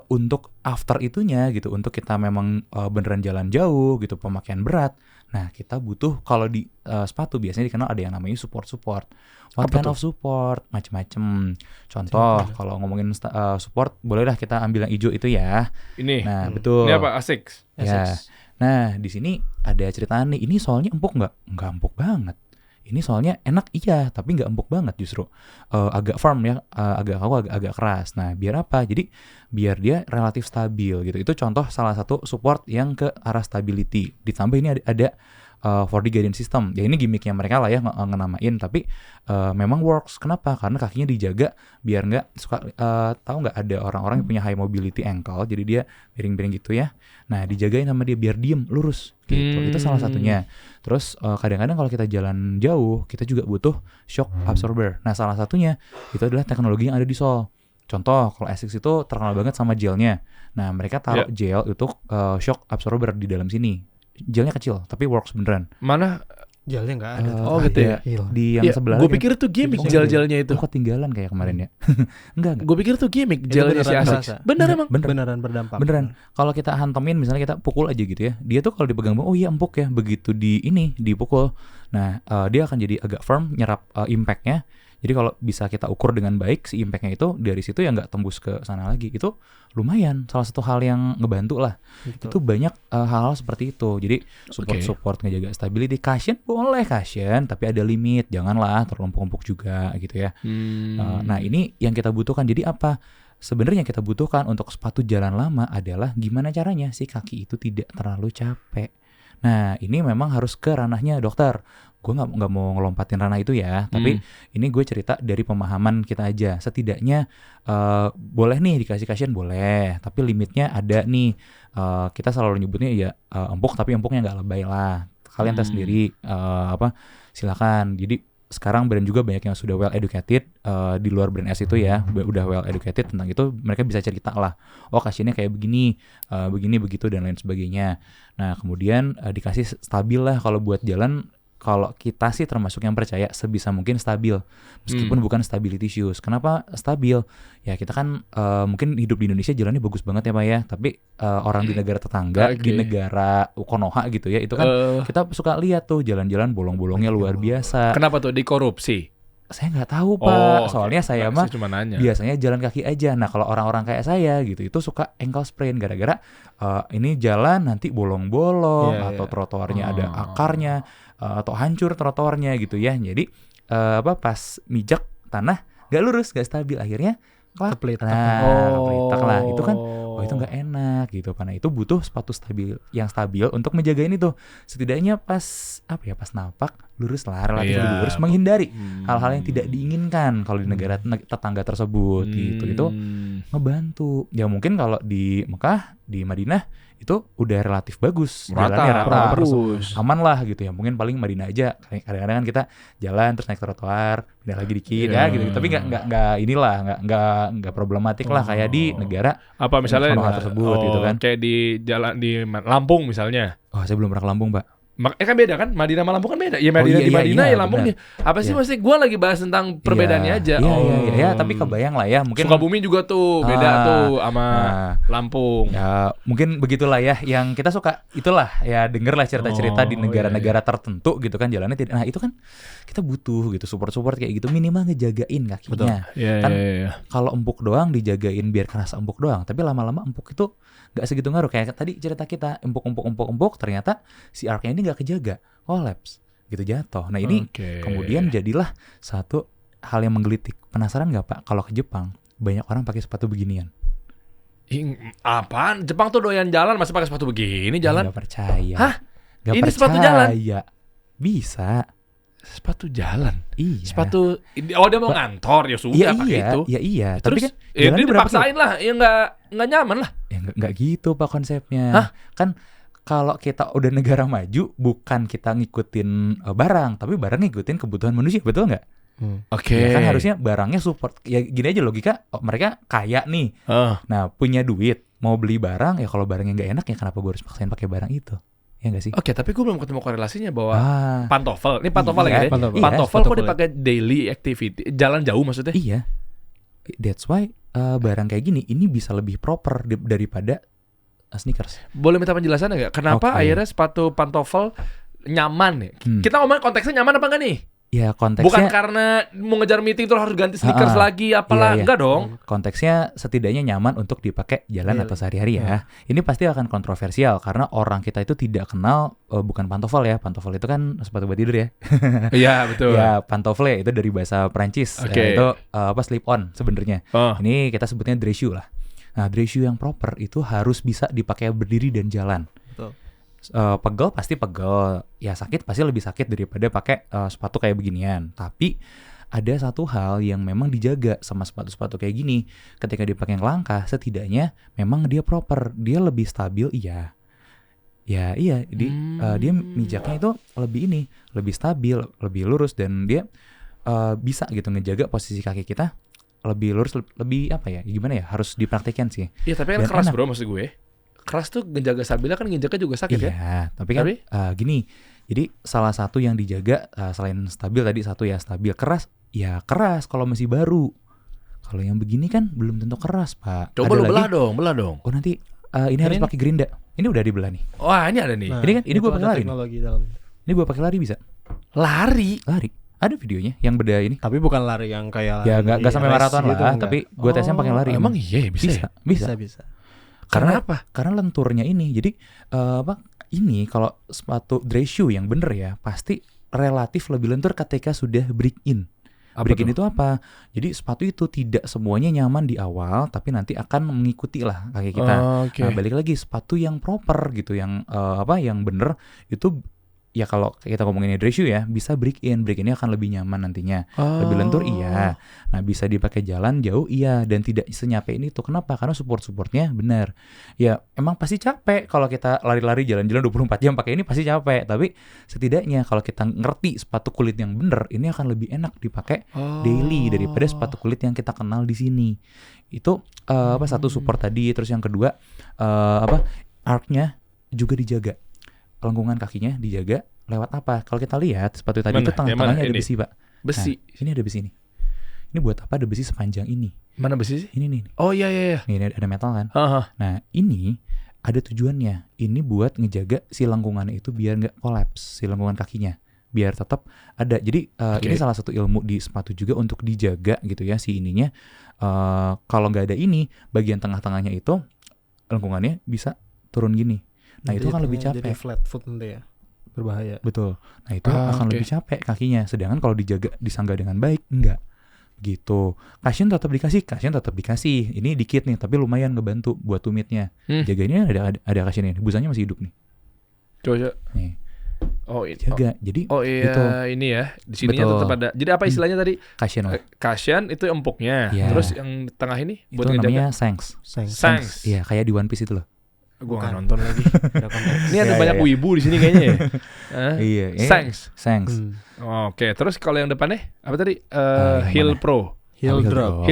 untuk after itunya gitu, untuk kita memang beneran jalan jauh gitu, pemakaian berat. Nah kita butuh, kalau di sepatu biasanya dikenal ada yang namanya support. What kind of support? Macem-macem. Contoh kalau ngomongin support, bolehlah kita ambil yang hijau itu ya. Ini. Nah betul. Ini apa? Asics. Ya. Nah di sini ada ceritanya nih. Ini soalnya empuk nggak? Nggak empuk banget. Ini soalnya enak iya, tapi nggak empuk banget justru. Agak firm ya, agak keras. Nah biar apa? Jadi biar dia relatif stabil gitu. Itu contoh salah satu support yang ke arah stability. Ditambah ini ada 4D guidance system. Ya ini gimmicknya mereka lah ya ngenamain, tapi memang works. Kenapa? Karena kakinya dijaga biar nggak suka. Tahu nggak ada orang-orang yang punya high mobility ankle, jadi dia miring-miring gitu ya. Nah dijagain sama dia biar diem lurus gitu. Itu salah satunya. Terus kadang-kadang kalau kita jalan jauh, kita juga butuh shock absorber. Nah salah satunya itu adalah teknologi yang ada di sole. Contoh kalau Asics itu terkenal banget sama gelnya. Nah mereka taruh gel untuk shock absorber di dalam sini. Gelnya kecil tapi works beneran. Mana? Gelnya nggak ada. Gitu ya. Di yang sebelah. Gue pikir tuh gimmick gel-gelnya itu. Kok ketinggalan kayak kemarin ya? Enggak. Gue pikir tuh gimmick gelnya si Asics. Beneran berdampak. Beneran. Kalau kita hantemin misalnya kita pukul aja gitu ya, dia tuh kalau dipegang oh iya empuk ya. Begitu dipukul, nah dia akan jadi agak firm, nyerap impactnya. Jadi kalau bisa kita ukur dengan baik si impactnya itu, dari situ ya nggak tembus ke sana lagi. Itu lumayan, salah satu hal yang ngebantu lah. Betul. Itu banyak hal-hal seperti itu. Jadi support ngejaga stability. Casien boleh Casien, tapi ada limit. Janganlah terlalu empuk-empuk juga gitu ya. Nah ini yang kita butuhkan. Jadi apa? Sebenarnya kita butuhkan untuk sepatu jalan lama adalah gimana caranya si kaki itu tidak terlalu capek. Nah ini memang harus ke ranahnya dokter. Gue nggak mau ngelompatin ranah itu ya, tapi ini gue cerita dari pemahaman kita aja. Setidaknya boleh nih dikasih cushion boleh, tapi limitnya ada nih. Kita selalu nyebutnya ya empuk, tapi empuknya nggak lebay lah. Kalian tes sendiri silakan. Jadi sekarang brand juga banyak yang sudah well educated di luar brand S itu ya, udah well educated tentang itu, mereka bisa cerita lah. Oh cushionnya kayak begini, begini begitu dan lain sebagainya. Nah kemudian dikasih stabil lah kalau buat jalan. Kalau kita sih termasuk yang percaya sebisa mungkin stabil, meskipun bukan stability shoes. Kenapa stabil? Ya kita kan mungkin hidup di Indonesia jalannya bagus banget ya Pak ya, tapi orang di negara tetangga, di negara Konoha gitu ya, itu kan kita suka lihat tuh jalan-jalan bolong-bolongnya luar biasa. Kenapa tuh dikorupsi? Saya nggak tahu Pak, soalnya saya mah biasanya jalan kaki aja. Nah kalau orang-orang kayak saya gitu, itu suka ankle sprain gara-gara ini jalan nanti bolong-bolong atau trotoarnya ada akarnya. Atau hancur trotoarnya gitu ya. Jadi pas mijak tanah gak lurus, gak stabil, akhirnya kepletak lah. Itu kan itu nggak enak gitu. Karena itu butuh sepatu yang stabil untuk menjagain itu. Setidaknya pas napak lurus lah, relatif lurus, menghindari hal-hal yang tidak diinginkan kalau di negara tetangga tersebut gitu. Itu ngebantu. Ya mungkin kalau di Mekah, di Madinah itu udah relatif bagus, jalannya rata, aman lah gitu ya. Mungkin paling Madinah aja kadang-kadang kan kita jalan terus naik trotoar, pindah lagi dikit ya gitu. Tapi nggak problematik lah kayak di negara apa misalnya tersebut gitu kan. Kayak di jalan di Lampung misalnya. Oh saya belum pernah ke Lampung Pak. Kan beda kan, Madinah sama Lampung kan beda. Ya Madinah di Madinah ya Lampung nih. Apa sih mesti gue lagi bahas tentang perbedaannya aja. Iya, tapi kebayang lah ya. Mungkin Sukabumi juga tuh beda tuh sama Lampung. Ya mungkin begitulah ya. Yang kita suka itulah ya, denger lah cerita-cerita di negara-negara tertentu gitu kan jalannya tidak. Nah itu kan kita butuh gitu support kayak gitu, minimal ngejagain kakinya. Kan kalau empuk doang dijagain biar kerasa empuk doang, tapi lama-lama empuk itu nggak segitu ngaruh. Kayak tadi cerita kita empuk ternyata si arc-nya ini nggak kejaga, collapse gitu, jatuh. Nah ini kemudian jadilah satu hal yang menggelitik. Penasaran nggak Pak kalau ke Jepang banyak orang pakai sepatu beginian? Apaan? Jepang tuh doyan jalan masih pakai sepatu begini jalan? Nggak percaya. Hah? Gak ini percaya. Sepatu jalan? Bisa. Sepatu jalan? Iya. Sepatu, dia mau ngantor ya sudah pakai itu. Iya. Terus, tapi kan dia dipaksain lah, ya nggak nyaman lah. Ya nggak gitu Pak konsepnya. Hah? Kan kalau kita udah negara maju, bukan kita ngikutin barang, tapi barang ngikutin kebutuhan manusia, betul nggak? Ya kan harusnya barangnya support. Ya gini aja logika, mereka kaya nih. Nah punya duit, mau beli barang, ya kalau barangnya nggak enak ya kenapa gue harus paksain pakai barang itu? Ya nggak sih? Tapi gue belum ketemu korelasinya bahwa pantofel, ini pantofel iya, lagi deh. Pantofel kok dipakai daily activity, jalan jauh maksudnya? Iya. That's why barang kayak gini ini bisa lebih proper daripada sneakers. Boleh minta penjelasannya nggak? Kenapa akhirnya sepatu pantofel nyaman ya? Kita ngomongin konteksnya nyaman apa enggak nih? Ya konteksnya bukan karena mau ngejar meeting terus harus ganti sneakers lagi apalah, enggak dong. Konteksnya setidaknya nyaman untuk dipakai jalan atau sehari-hari ya. Ini pasti akan kontroversial karena orang kita itu tidak kenal bukan pantofel ya. Pantofel itu kan sepatu buat tidur ya. Iya, betul. Ya, pantofle itu dari bahasa Prancis. Itu slip on sebenarnya. Ini kita sebutnya dress shoe lah. Nah, dress shoe yang proper itu harus bisa dipakai berdiri dan jalan. Pegel pasti pegel, ya sakit pasti lebih sakit daripada pakai sepatu kayak beginian. Tapi ada satu hal yang memang dijaga sama sepatu-sepatu kayak gini. Ketika dipakai yang langka, setidaknya memang dia proper, dia lebih stabil, iya. Dia mijaknya itu lebih stabil, lebih lurus, dan dia bisa gitu ngejaga posisi kaki kita lebih lurus, lebih gimana ya? Harus dipraktikkan sih. Iya, tapi kan keras bro maksud gue. Keras tuh ngejaga stabilnya kan ngejaga juga sakit ya? Iya, tapi kan gini. Jadi salah satu yang dijaga selain stabil tadi satu ya stabil, keras kalau masih baru. Kalau yang begini kan belum tentu keras Pak. Coba lu belah dong. Oh nanti ini harus pakai gerinda. Ini udah dibelah nih. Wah ini ada nih. Nah, ini gue pakai lari. Ini gue pakai lari bisa. Lari. Ada videonya yang beda ini. Tapi bukan lari yang kayak ya nggak sampai maraton gitu, lah. Tapi gue tesnya pakai lari. Emang iya bisa. Karena apa? Karena lenturnya ini. Jadi ini kalau sepatu dress shoe yang bener ya pasti relatif lebih lentur ketika sudah break in. Break-in itu apa? Jadi sepatu itu tidak semuanya nyaman di awal, tapi nanti akan mengikuti lah kaki kita. Oke. Nah, balik lagi sepatu yang proper gitu, yang yang bener itu ya kalau kita ngomongin head ratio ya, bisa break-in. Break-innya akan lebih nyaman nantinya. Lebih lentur iya. Nah, bisa dipakai jalan jauh iya, dan tidak senyape ini tuh. Kenapa? Karena support-supportnya benar. Ya, emang pasti capek kalau kita lari-lari jalan-jalan 24 jam pakai ini pasti capek, tapi setidaknya kalau kita ngerti sepatu kulit yang benar, ini akan lebih enak dipakai daily daripada sepatu kulit yang kita kenal di sini. Itu satu support tadi, terus yang kedua arch-nya juga dijaga. Lengkungan kakinya dijaga lewat apa? Kalau kita lihat sepatu tadi itu tengah-tengahnya ada besi, Pak. Besi. Nah, ini ada besi nih. Ini buat apa ada besi sepanjang ini? Mana besi sih? Ini nih. Oh iya. Ini ada metal kan? Nah, ini ada tujuannya. Ini buat ngejaga si lengkungannya itu biar nggak kolaps, si lengkungan kakinya. Biar tetap ada. Jadi ini salah satu ilmu di sepatu juga untuk dijaga gitu ya si ininya. Kalau nggak ada ini, bagian tengah-tengahnya itu lengkungannya bisa turun gini. Nah itu kan lebih capek. Jadi flat foot nanti ya, berbahaya. Betul. Nah itu akan lebih capek kakinya. Sedangkan kalau disangga dengan baik, enggak. Gitu. Cushion tetap dikasih. Ini dikit nih, tapi lumayan ngebantu buat tumitnya. Jaga ini ada cushion ini. Busanya masih hidup nih. Coba. Nih. Oh ini. Jaga. Jadi gitu. Ini ya. Di sininya tetap ada. Jadi apa istilahnya tadi? Cushion. Cushion itu empuknya. Ya. Terus yang tengah ini itu buat namanya ngejaga. Sanks. Iya, kayak di One Piece itu loh. Gue nggak nonton lagi. Ini ada banyak wibu di sini kayaknya ya. Iya. Sanks. Oke, terus kalau yang depannya apa tadi? Heel Pro. Heel drop.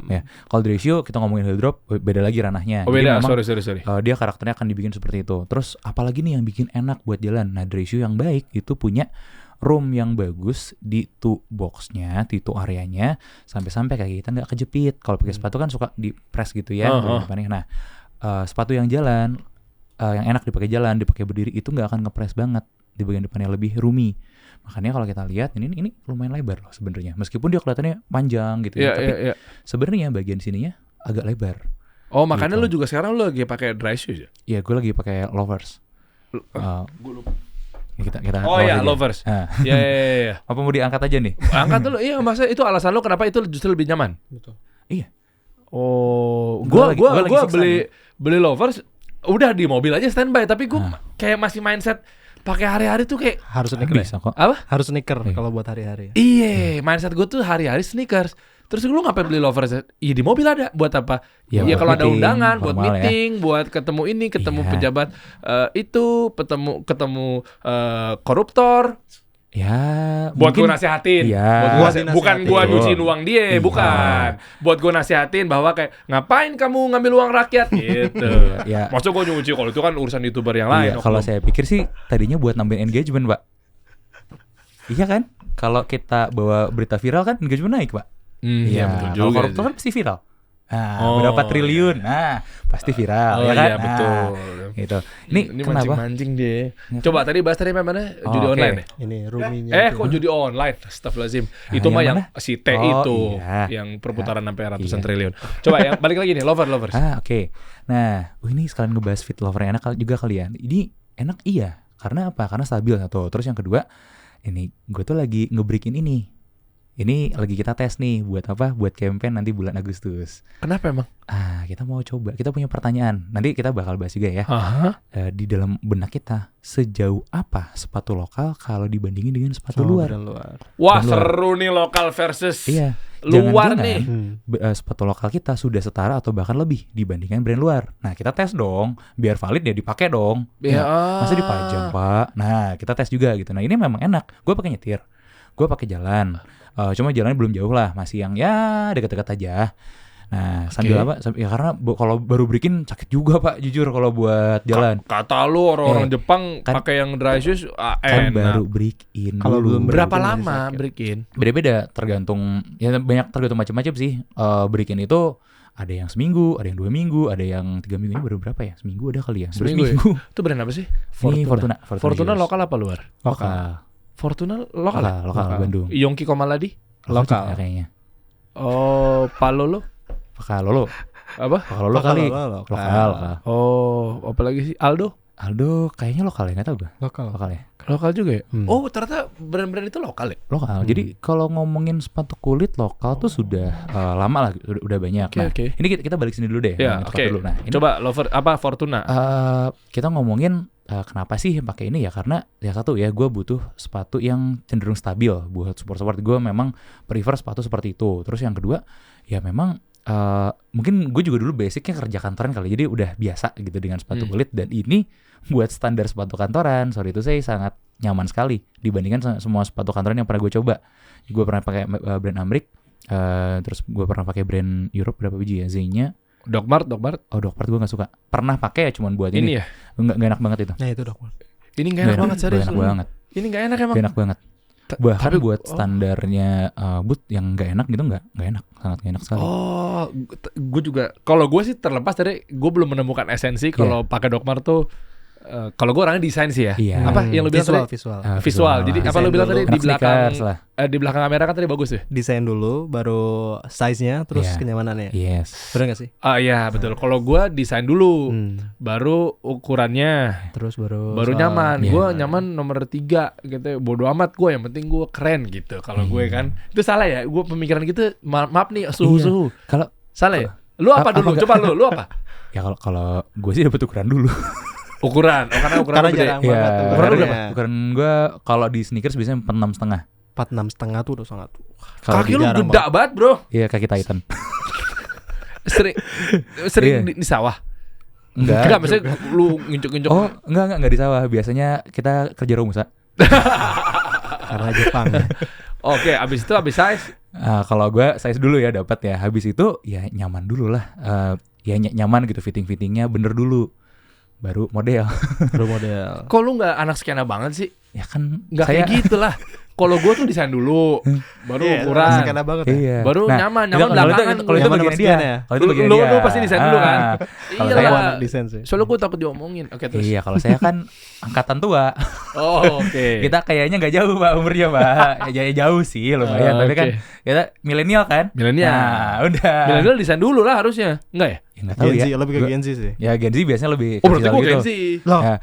Ya. Kalau di ratio kita ngomongin heel drop beda lagi ranahnya. Oh beda. Memang, sorry. Dia karakternya akan dibikin seperti itu. Terus apalagi nih yang bikin enak buat jalan. Nah, di ratio yang baik itu punya room yang bagus di toe boxnya, di toe areanya, sampai kaki kita nggak kejepit. Kalau pakai sepatu kan suka di press gitu ya. Nah, sepatu yang jalan, yang enak dipakai jalan, dipakai berdiri itu nggak akan ngepres banget di bagian depannya, lebih roomy. Makanya kalau kita lihat ini lumayan lebar loh sebenarnya, meskipun dia kelihatannya panjang gitu ya, tapi sebenarnya bagian sininya agak lebar. Oh makanya gitu. lu juga sekarang lu lagi pakai dry shoes ya? Iya, gue lagi pakai Lovers. Gue lupa. Kita oh iya, Lovers. Iya. Apa mau diangkat aja nih? Angkat dulu. Iya, maksudnya itu alasan lu kenapa itu justru lebih nyaman? Betul. Iya. Oh, gua beli Lovers udah di mobil aja standby, tapi gue kayak masih mindset pakai hari-hari tuh kayak harus sneaker. Bisa kok. Apa? Harus sneaker kalau buat hari-hari. Iya, mindset gue tuh hari-hari sneakers. Terus lu ngapain beli Lovers? Iya di mobil ada. Buat apa? Ya kalau ada undangan, buat meeting, buat ketemu ini, ketemu pejabat ketemu koruptor. Ya, buat gue mungkin nasihatin. Ya. Bukan gue nyuciin uang dia, bukan. Buat gue nasihatin bahwa kayak ngapain kamu ngambil uang rakyat gitu. Ya. Maksud gue nyuci, kalau itu kan urusan YouTuber yang lain. Kalau saya pikir sih tadinya buat nambahin engagement, Pak. Iya kan? Kalau kita bawa berita viral kan engagement naik, Pak. Iya, betul juga. Kalau koruptor kan pasti viral. Berapa triliun? Nah, pasti viral, ya kan? Iya, betul. Gitu. Ini kenapa? Mancing dia. Coba tadi bahas tadi mana? Judi online ya? Ini ruminya. Kok judi online? Astagfirullahaladzim. Itu mah yang si T itu, yang perputaran sampai ratusan triliun. Coba yang balik lagi nih, Lovers. Oke. Nah, ini sekalian ngebahas fit lover enak juga kalian. Ini enak iya. Karena apa? Karena stabil satu. Terus yang kedua, ini gue tuh lagi nge-breakin ini. Ini lagi kita tes nih buat apa? Buat campaign nanti bulan Agustus. Kenapa emang? Kita mau coba. Kita punya pertanyaan. Nanti kita bakal bahas juga ya. Di dalam benak kita, sejauh apa sepatu lokal kalau dibandingin dengan sepatu luar? Wah, seru nih lokal versus luar nih. Sepatu lokal kita sudah setara atau bahkan lebih dibandingkan brand luar. Nah, kita tes dong. Biar valid ya dipakai dong. Masa dipajang, Pak? Nah, kita tes juga gitu. Nah, ini memang enak. Gue pakai nyetir. Gue pakai jalan. Cuma jalannya belum jauh lah, masih yang ya dekat-dekat aja. Nah, sambil apa? Ya karena kalau baru breakin sakit juga, Pak, jujur kalau buat jalan. Kata lu orang-orang Jepang kan, pakai yang dry shoes kan baru breakin. Kalau belum berapa lama breakin? Beda-beda, tergantung macam-macam sih. Breakin itu ada yang seminggu, ada yang 2 minggu, ada yang 3 minggu. Ini baru berapa ya? Seminggu ada kali ya? Seminggu. Itu brand apa sih? Fortuna lokal apa luar? Lokal. Fortuna lokal Bandung. Yongki Komaladi lokal kayaknya. Oh, Palolo. Pakalolo. Apa? Pakalolo kali. Lokal. Oh, apalagi sih Aldo? Aldo kayaknya lokal ya, nggak tahu gue. Lokal ya. Lokal juga ya? Oh, Ternyata brand-brand itu lokal ya? Lokal. Jadi kalau ngomongin sepatu kulit lokal tuh sudah lama lah, udah banyak. Oke. Ini kita balik sini dulu deh. Ya, ngomongin oke. sepatu dulu. Nah, ini, Coba Fortuna. kita ngomongin kenapa sih pakai ini ya? Karena ya satu ya, gue butuh sepatu yang cenderung stabil buat sport-sport. Gue memang prefer sepatu seperti itu. Terus yang kedua, ya memang mungkin gue juga dulu basicnya kerja kantoran kali, jadi udah biasa gitu dengan sepatu kulit. Dan ini buat standar sepatu kantoran, sorry itu saya sangat nyaman sekali dibandingkan semua sepatu kantoran yang pernah gue coba. Gue pernah pakai brand Amrik, terus gue pernah pakai brand Europe berapa biji ya, Z-nya. Doc Mart. Oh, Doc Mart gue nggak suka. Pernah pakai ya cuman buat ini. Ya? Nggak enak banget itu. Nah itu Doc Mart. Ini nggak enak banget serius. Nggak enak banget. Ini nggak enak emang. Nggak enak banget. Bahkan tapi buat standarnya boot yang nggak enak gitu nggak enak, sangat nggak enak sekali. Oh, gue juga. Kalau gue sih terlepas dari gue belum menemukan esensi kalau pakai Doc Mart tuh. Kalau gue orangnya desain sih ya. Iya. Apa yang lu bilang tadi? Visual. Jadi apa lu bilang tadi di belakang kamera kan tadi bagus ya? Desain dulu, baru size-nya, terus kenyamanannya. Yes. Bener gak sih? Iya betul. Kalau gue desain dulu, baru ukurannya, terus baru nyaman. Iya. Gue nyaman nomor 3 gitu. Bodo amat gue, yang penting gue keren gitu. Kalau gue kan itu salah ya. Gue pemikiran gitu. Maaf nih suhu. Kalau salah ya. Lu apa dulu? Coba lu apa? Ya kalau gue sih dapet ukuran dulu. Ukuran, karena Karena gede. jarang banget. Ukuran lu berapa? Ukuran gue kalau di sneakers biasanya 46,5. 46,5 tuh udah sangat. Kaki lu gede banget bro. Iya, kaki Titan. Sering di sawah. Enggak, maksudnya lu nginjuk-nginjuk. Oh, enggak di sawah. Biasanya kita kerja Romusa. Karena Jepang. Oke, abis itu abis size. Kalau gue size dulu ya dapat ya. Habis itu ya nyaman dulu lah. Ya nyaman gitu, fittingnya bener dulu. Baru model. Kok lu nggak anak skena banget sih? Ya kan nggak kayak gitu lah. Kalau gue tuh desain dulu, baru ukuran, skena banget ya. Iya. baru nyaman belakangan. Kalau itu bagian dia. Kalau itu bagian dia. Lu pasti desain dulu kan? Kalau Iya saya lah. Desain sih. Soalnya gue takut diomongin. Oke terus. Iya, kalau saya kan angkatan tua. Oh oke. Kita kayaknya nggak jauh Pak umurnya Pak. Ya jauh sih lumayan, tapi kan kita milenial kan. Milenial. Nah, udah. Milenial desain dulu lah harusnya. Enggak ya? Ya, nggak tahu Gen Z, ya. lebih ke Gen Z sih. Ya Gen Z biasanya lebih Oh berarti gue gitu. Gen Z. Ya,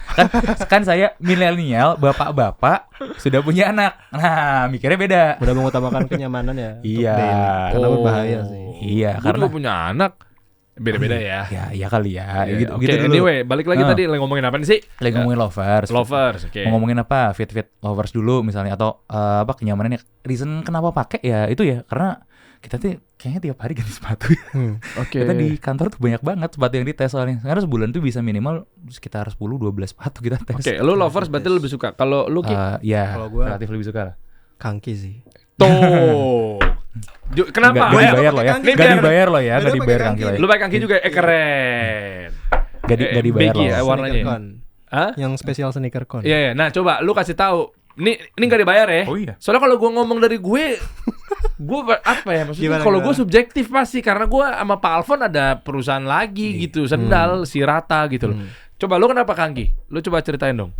kan saya milenial, bapak-bapak sudah punya anak. Nah, mikirnya beda. Udah mengutamakan kenyamanan ya. untuk Iya. daily. Karena berbahaya sih. Iya, Gue karena juga punya anak. Beda-beda ya. ya kali ya. Iya, Gitu, oke, gitu dulu. anyway, balik lagi tadi lagi ngomongin apa nih sih? Lagi ngomongin lovers. Oke. Mau ngomongin apa? Fit lovers dulu misalnya, atau apa kenyamanannya. Reason kenapa pakai ya itu ya karena kita tuh kayaknya tiap hari ganti sepatu. Oke. Kita di kantor tuh banyak banget sepatu yang dites soalnya. Karena sebulan tuh bisa minimal sekitar 10-12 sepatu kita tes. Oke, lu lovers berarti lebih suka. Kalau lu Ki? Ya, Kalau gua- relatif lebih suka lah. Kangki sih. Tuh. Kenapa? Nggak dibayar lo ya. Ini Nggak biar- dibayar lo ya. Biar Nggak pakai dibayar kangki. kangki. Lu pakai kaki juga keren. Nggak dibayar Becky lo. ya warnanya. Sneaker Con. Hah? Yang spesial sneaker con. Iya, iya. Nah, coba lu kasih tahu. Ini nggak dibayar ya? Oh iya. Soalnya kalau gua ngomong dari gue apa ya maksudnya? Gimana, Kalau gue gimana? subjektif pasti karena gue sama Pak Alfon ada perusahaan lagi gitu, sendal, si Rata gitu loh. Coba lu kenapa Kangki? Lu coba ceritain dong.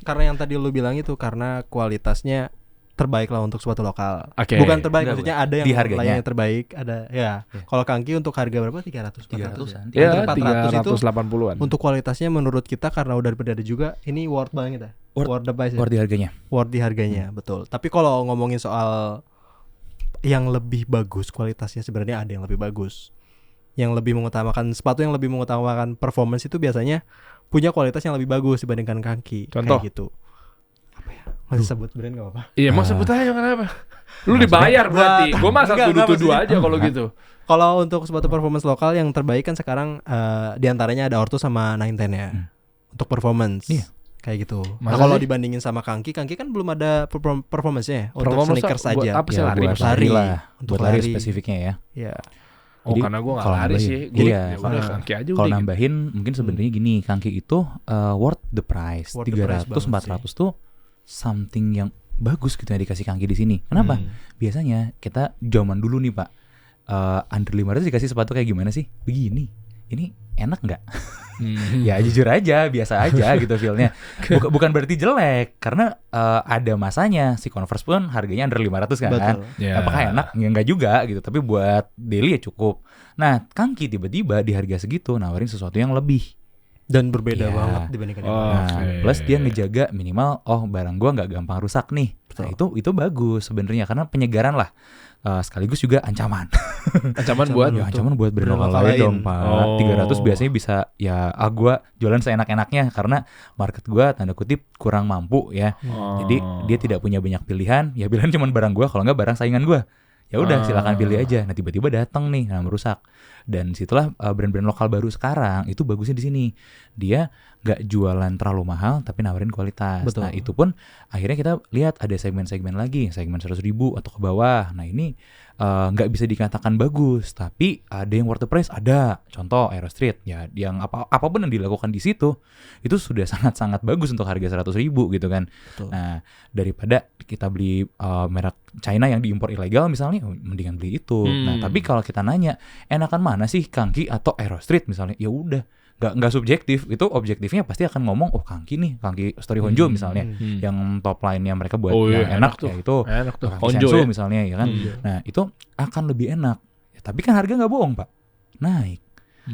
Karena yang tadi lu bilang itu karena kualitasnya terbaik lah untuk suatu lokal. Oke. Bukan terbaik, Enggak, maksudnya ada yang di harganya. lainnya terbaik, ada ya. Kalau Kangki untuk harga berapa? 300, 400 300-an. ya. Untuk 400 itu 380-an. untuk kualitasnya menurut kita karena udah berbeda juga, ini worth banget ya. Worth the price ya. Worth di harganya. Worth di harganya, betul. Tapi kalau ngomongin soal yang lebih bagus kualitasnya, sebenarnya ada yang lebih bagus. Yang lebih mengutamakan sepatu yang lebih mengutamakan performance itu biasanya punya kualitas yang lebih bagus dibandingkan Kangki. Contoh? Kayak gitu. Apa ya? Masih sebut brand gak apa-apa. Iya, mau sebut aja kenapa? Lu dibayar berarti. Gue mah asal Enggak, tuduh-tuduh maksudnya. aja kalau gitu. Kalau untuk sepatu performance lokal yang terbaik kan sekarang diantaranya ada Ortus sama 910 ya. Untuk performance. Iya. Kayak gitu. Masa Nah, kalau sih? dibandingin sama Kangki kan belum ada performance-nya ya. Untuk Performance sneakers buat saja. apa sih? Lari, buat lari. lah. Untuk Buat lari lari. spesifiknya ya. Iya. Oh, Jadi, karena gue gak kalau lari nambahin- sih. Gue iya, ya udah Kangki aja Kalau udah. nambahin mungkin sebenarnya gini, Kangki itu worth the price. Worth the price 300 400 tuh something yang bagus gitu ya dikasih Kangki di sini. Kenapa? Biasanya kita zaman dulu nih Pak, under 500 dikasih sepatu kayak gimana sih? Begini. Ini enak nggak? Ya jujur aja, biasa aja gitu feel-nya. Bukan berarti jelek, karena ada masanya si Converse pun harganya under 500 kan. Betul. Ya. Apakah enak? Ya enggak juga gitu, tapi buat daily ya cukup. Nah, Kangki tiba-tiba di harga segitu nawarin sesuatu yang lebih. Dan berbeda Iya. banget dibandingkan yang Oh. lain. Nah, Oke. plus dia ngejaga minimal barang gua nggak gampang rusak nih. Nah, itu bagus sebenarnya karena penyegaran lah. Sekaligus juga ancaman. Ancaman buat Ya ancaman buat brand brand lokal lokal lain lain. dong, Pak. Oh. 300 biasanya bisa ya gua jualan seenak-enaknya karena market gua tanda kutip kurang mampu ya. Jadi dia tidak punya banyak pilihan, ya pilihan cuma barang gua, kalau nggak barang saingan gua. Ya udah silakan pilih aja. Nah tiba-tiba datang nih, nah merusak. Dan situlah brand-brand lokal baru sekarang itu bagusnya di sini. Dia nggak jualan terlalu mahal tapi nawarin kualitas. Betul. Nah itu pun akhirnya kita lihat ada segmen-segmen lagi, segmen 100.000 atau ke bawah. Nah ini nggak bisa dikatakan bagus, tapi ada yang worth the price, ada. Contoh Aero Street, ya yang apapun yang dilakukan di situ itu sudah sangat-sangat bagus untuk harga 100.000 gitu kan. Betul. Nah daripada kita beli merek China yang diimpor ilegal misalnya, mendingan beli itu. Nah tapi kalau kita nanya enakan mana sih Kangki atau Aero Street misalnya, ya udah nggak subjektif, itu objektifnya pasti akan ngomong Kangki nih, Kangki Story Honjo misalnya, yang top line-nya mereka buat yang enak tuh. ya itu Enak tuh. Kangki Honjo Sensu ya. misalnya ya kan. Nah itu akan lebih enak ya, tapi kan harga nggak bohong Pak, naik.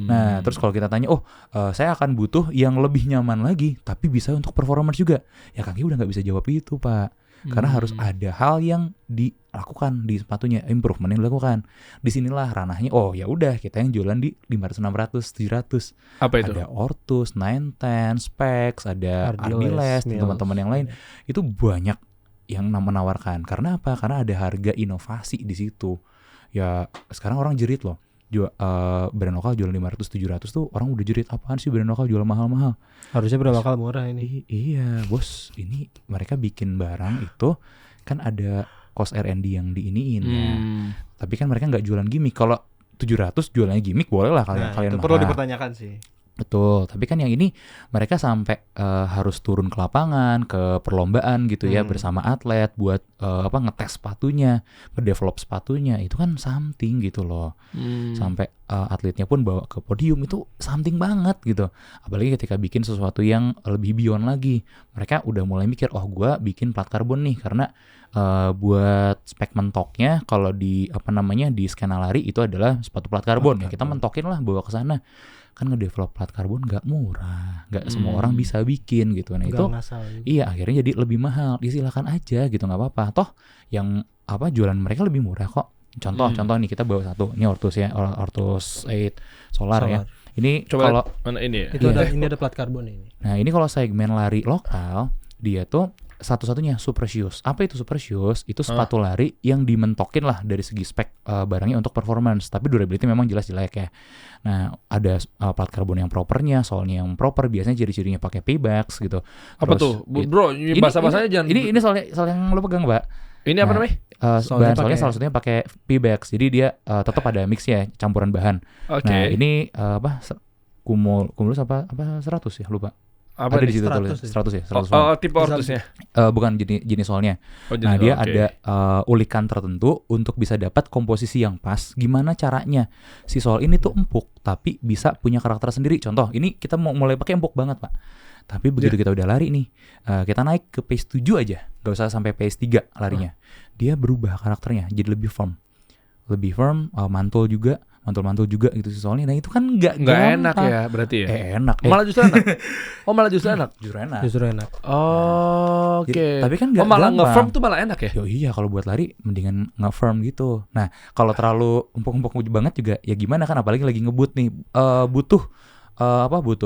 Nah terus kalau kita tanya saya akan butuh yang lebih nyaman lagi tapi bisa untuk performance juga, ya Kangki udah nggak bisa jawab itu Pak, karena harus ada hal yang dilakukan di sepatunya, improvement yang dilakukan. Disinilah ranahnya, ya udah kita yang jualan di 500, 600, 700. Apa itu? Ada Ortus, 910, Specs, ada Ardiles, Ardiles, dan teman-teman yang lain. Itu banyak yang menawarkan. Karena apa? Karena ada harga inovasi di situ. Ya sekarang orang jerit loh. Brand lokal jual 500, 700 tuh orang udah jerit, apaan sih brand lokal jual mahal-mahal. Harusnya brand lokal murah ini. Iya bos, ini mereka bikin barang itu kan ada cost R&D yang diiniin ya. Tapi kan mereka nggak jualan gimmick. Kalau 700 jualannya gimmick boleh lah kalian itu perlu marah. dipertanyakan sih. Betul, tapi kan yang ini mereka sampai harus turun ke lapangan, ke perlombaan gitu ya bersama atlet buat ngetes sepatunya, ngedevelop sepatunya, itu kan something gitu loh. Sampai atletnya pun bawa ke podium, itu something banget gitu. Apalagi ketika bikin sesuatu yang lebih beyond lagi, mereka udah mulai mikir, gua bikin plat karbon nih karena buat spek mentoknya kalau di di skena lari itu adalah sepatu plat karbon ya, kita mentokin lah bawa ke sana. Kan ngedevelop plat karbon nggak murah, nggak semua orang bisa bikin gitu. Nah itu iya akhirnya jadi lebih mahal. Silakan aja gitu, nggak apa-apa. Toh yang jualan mereka lebih murah kok. Contoh nih kita bawa satu, ini Ortus ya, Ortus 8 Solar ya. Ini Coba kalau mana ini ya? Itu ini ada plat karbon ini. Nah ini kalau segmen lari lokal dia tuh satu-satunya Super Shoes. Apa itu Super Shoes? Itu sepatu lari yang dimentokin lah dari segi spek barangnya untuk performance, tapi durability memang jelas jelek ya. Nah ada plat karbon yang propernya, soalnya yang proper, biasanya ciri-cirinya pakai paybacks gitu. Apa Terus, tuh? Bro, bahasa-bahasanya jangan. Ini soal yang lo pegang Mbak. Ini apa namanya? Soalnya salah satunya pakai paybacks, jadi dia tetap ada mix ya, campuran bahan. Oke. Nah ini Cumulus apa 100 ya, lupa. Apa ada di nih? situ 100 tulis ya? 100 ya, 100 tipe Ortusnya. bukan jenis soalnya. Nah jenis, dia oke. ada ulikan tertentu untuk bisa dapat komposisi yang pas. Gimana caranya si sol ini tuh empuk tapi bisa punya karakter sendiri. Contoh ini kita mau mulai pakai empuk banget Pak, tapi begitu kita udah lari nih, kita naik ke pace 7 aja, gak usah sampai pace 3 larinya, dia berubah karakternya jadi lebih firm, mantul juga gitu sih soalnya. Nah itu kan nggak enak ya berarti ya. Enak. Malah justru enak. Malah justru enak. Justru enak. Oh, oke. Tapi kan nggak malah gampang. nge-firm tuh malah enak ya. Iya kalau buat lari mendingan nge-firm gitu. Nah kalau terlalu empuk-empuk banget juga ya gimana kan, apalagi lagi ngebut nih, butuh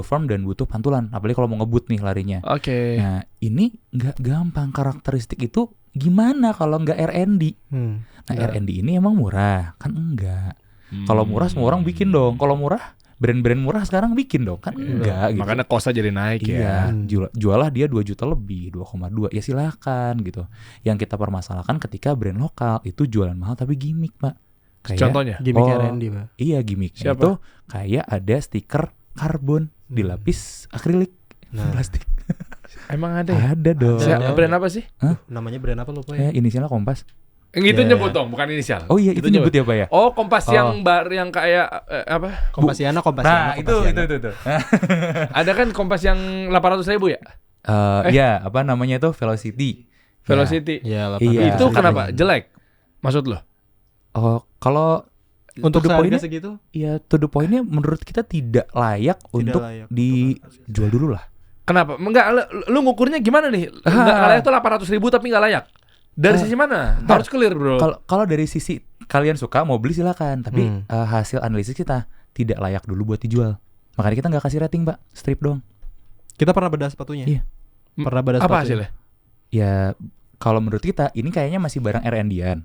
firm dan butuh pantulan, apalagi kalau mau ngebut nih larinya. Oke. Nah ini nggak gampang, karakteristik itu gimana kalau nggak R&D. Nah R&D ini emang murah kan? Enggak. Kalau murah semua orang bikin dong. Kalau murah brand-brand murah sekarang bikin dong kan? Enggak gitu. Makanya kosnya jadi naik ya. Iya, jualah dia 2 juta lebih, 2,2 ya silakan gitu. Yang kita permasalahkan ketika brand lokal itu jualan mahal tapi gimmick Pak. Kayak, contohnya gimmick R&D Pak. Iya gimmicknya Siapa? itu kayak ada stiker karbon dilapis akrilik plastik. Emang ada ya? Ada dong. Brand apa sih? Namanya brand apa lupa ya? Inisialnya Kompas. Itu Ya. nyebut dong, bukan inisial. Oh iya itu nyebut ya Pak ya. Oh, Kompas yang yang kayak apa? Kompasiana. Nah itu. Ada kan Kompas yang 800.000 ya? Ya apa namanya itu Velocity. Velocity. Ya, Iya. Itu kenapa jelek? Maksud lo? Oh kalau Untuk to the seharga point-nya, segitu ya to the point-nya menurut kita tidak layak untuk layak dijual dulu lah. Kenapa? Enggak, lu ngukurnya gimana nih? Enggak layak tuh 800.000 tapi enggak layak. Dari sisi mana? Harus clear, bro. Kalau dari sisi kalian suka mau beli silakan, tapi hasil analisis kita tidak layak dulu buat dijual. Makanya kita nggak kasih rating, Pak. Strip dong. Kita pernah bedah sepatunya. Iya. Pernah bedah Apa sepatunya. hasilnya? Ya kalau menurut kita ini kayaknya masih barang R&D-an.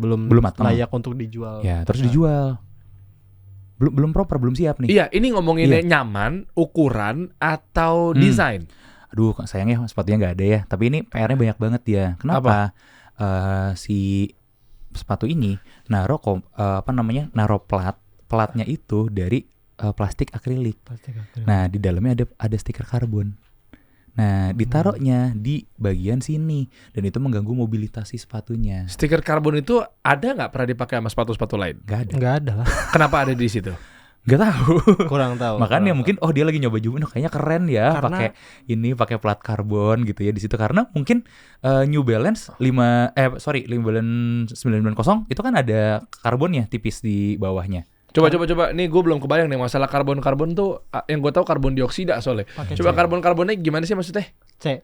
Belum matang. layak untuk dijual. Ya, terus dijual. Belum proper, belum siap nih. Iya, ini ngomonginnya nyaman, ukuran atau desain. Aduh, sayangnya sepatunya nggak ada ya. Tapi ini PR-nya banyak banget ya. Kenapa? Si sepatu ini naruh platnya itu dari plastik akrilik. Nah, di dalamnya ada stiker karbon. Nah, ditaruhnya di bagian sini dan itu mengganggu mobilitas si sepatunya. Stiker karbon itu ada nggak pernah dipakai sama sepatu-sepatu lain? Nggak ada lah. Kenapa ada di situ? Gak tahu. Kurang tahu. Mungkin dia lagi nyoba-nyoba, kayaknya keren ya Karena- pakai plat karbon gitu ya di situ, karena mungkin New Balance 990 itu kan ada karbonnya tipis di bawahnya. Coba. Nih gue belum kebayang nih masalah karbon tuh yang gue tahu karbon dioksida soalnya. Coba karbonnya gimana sih maksudnya? C.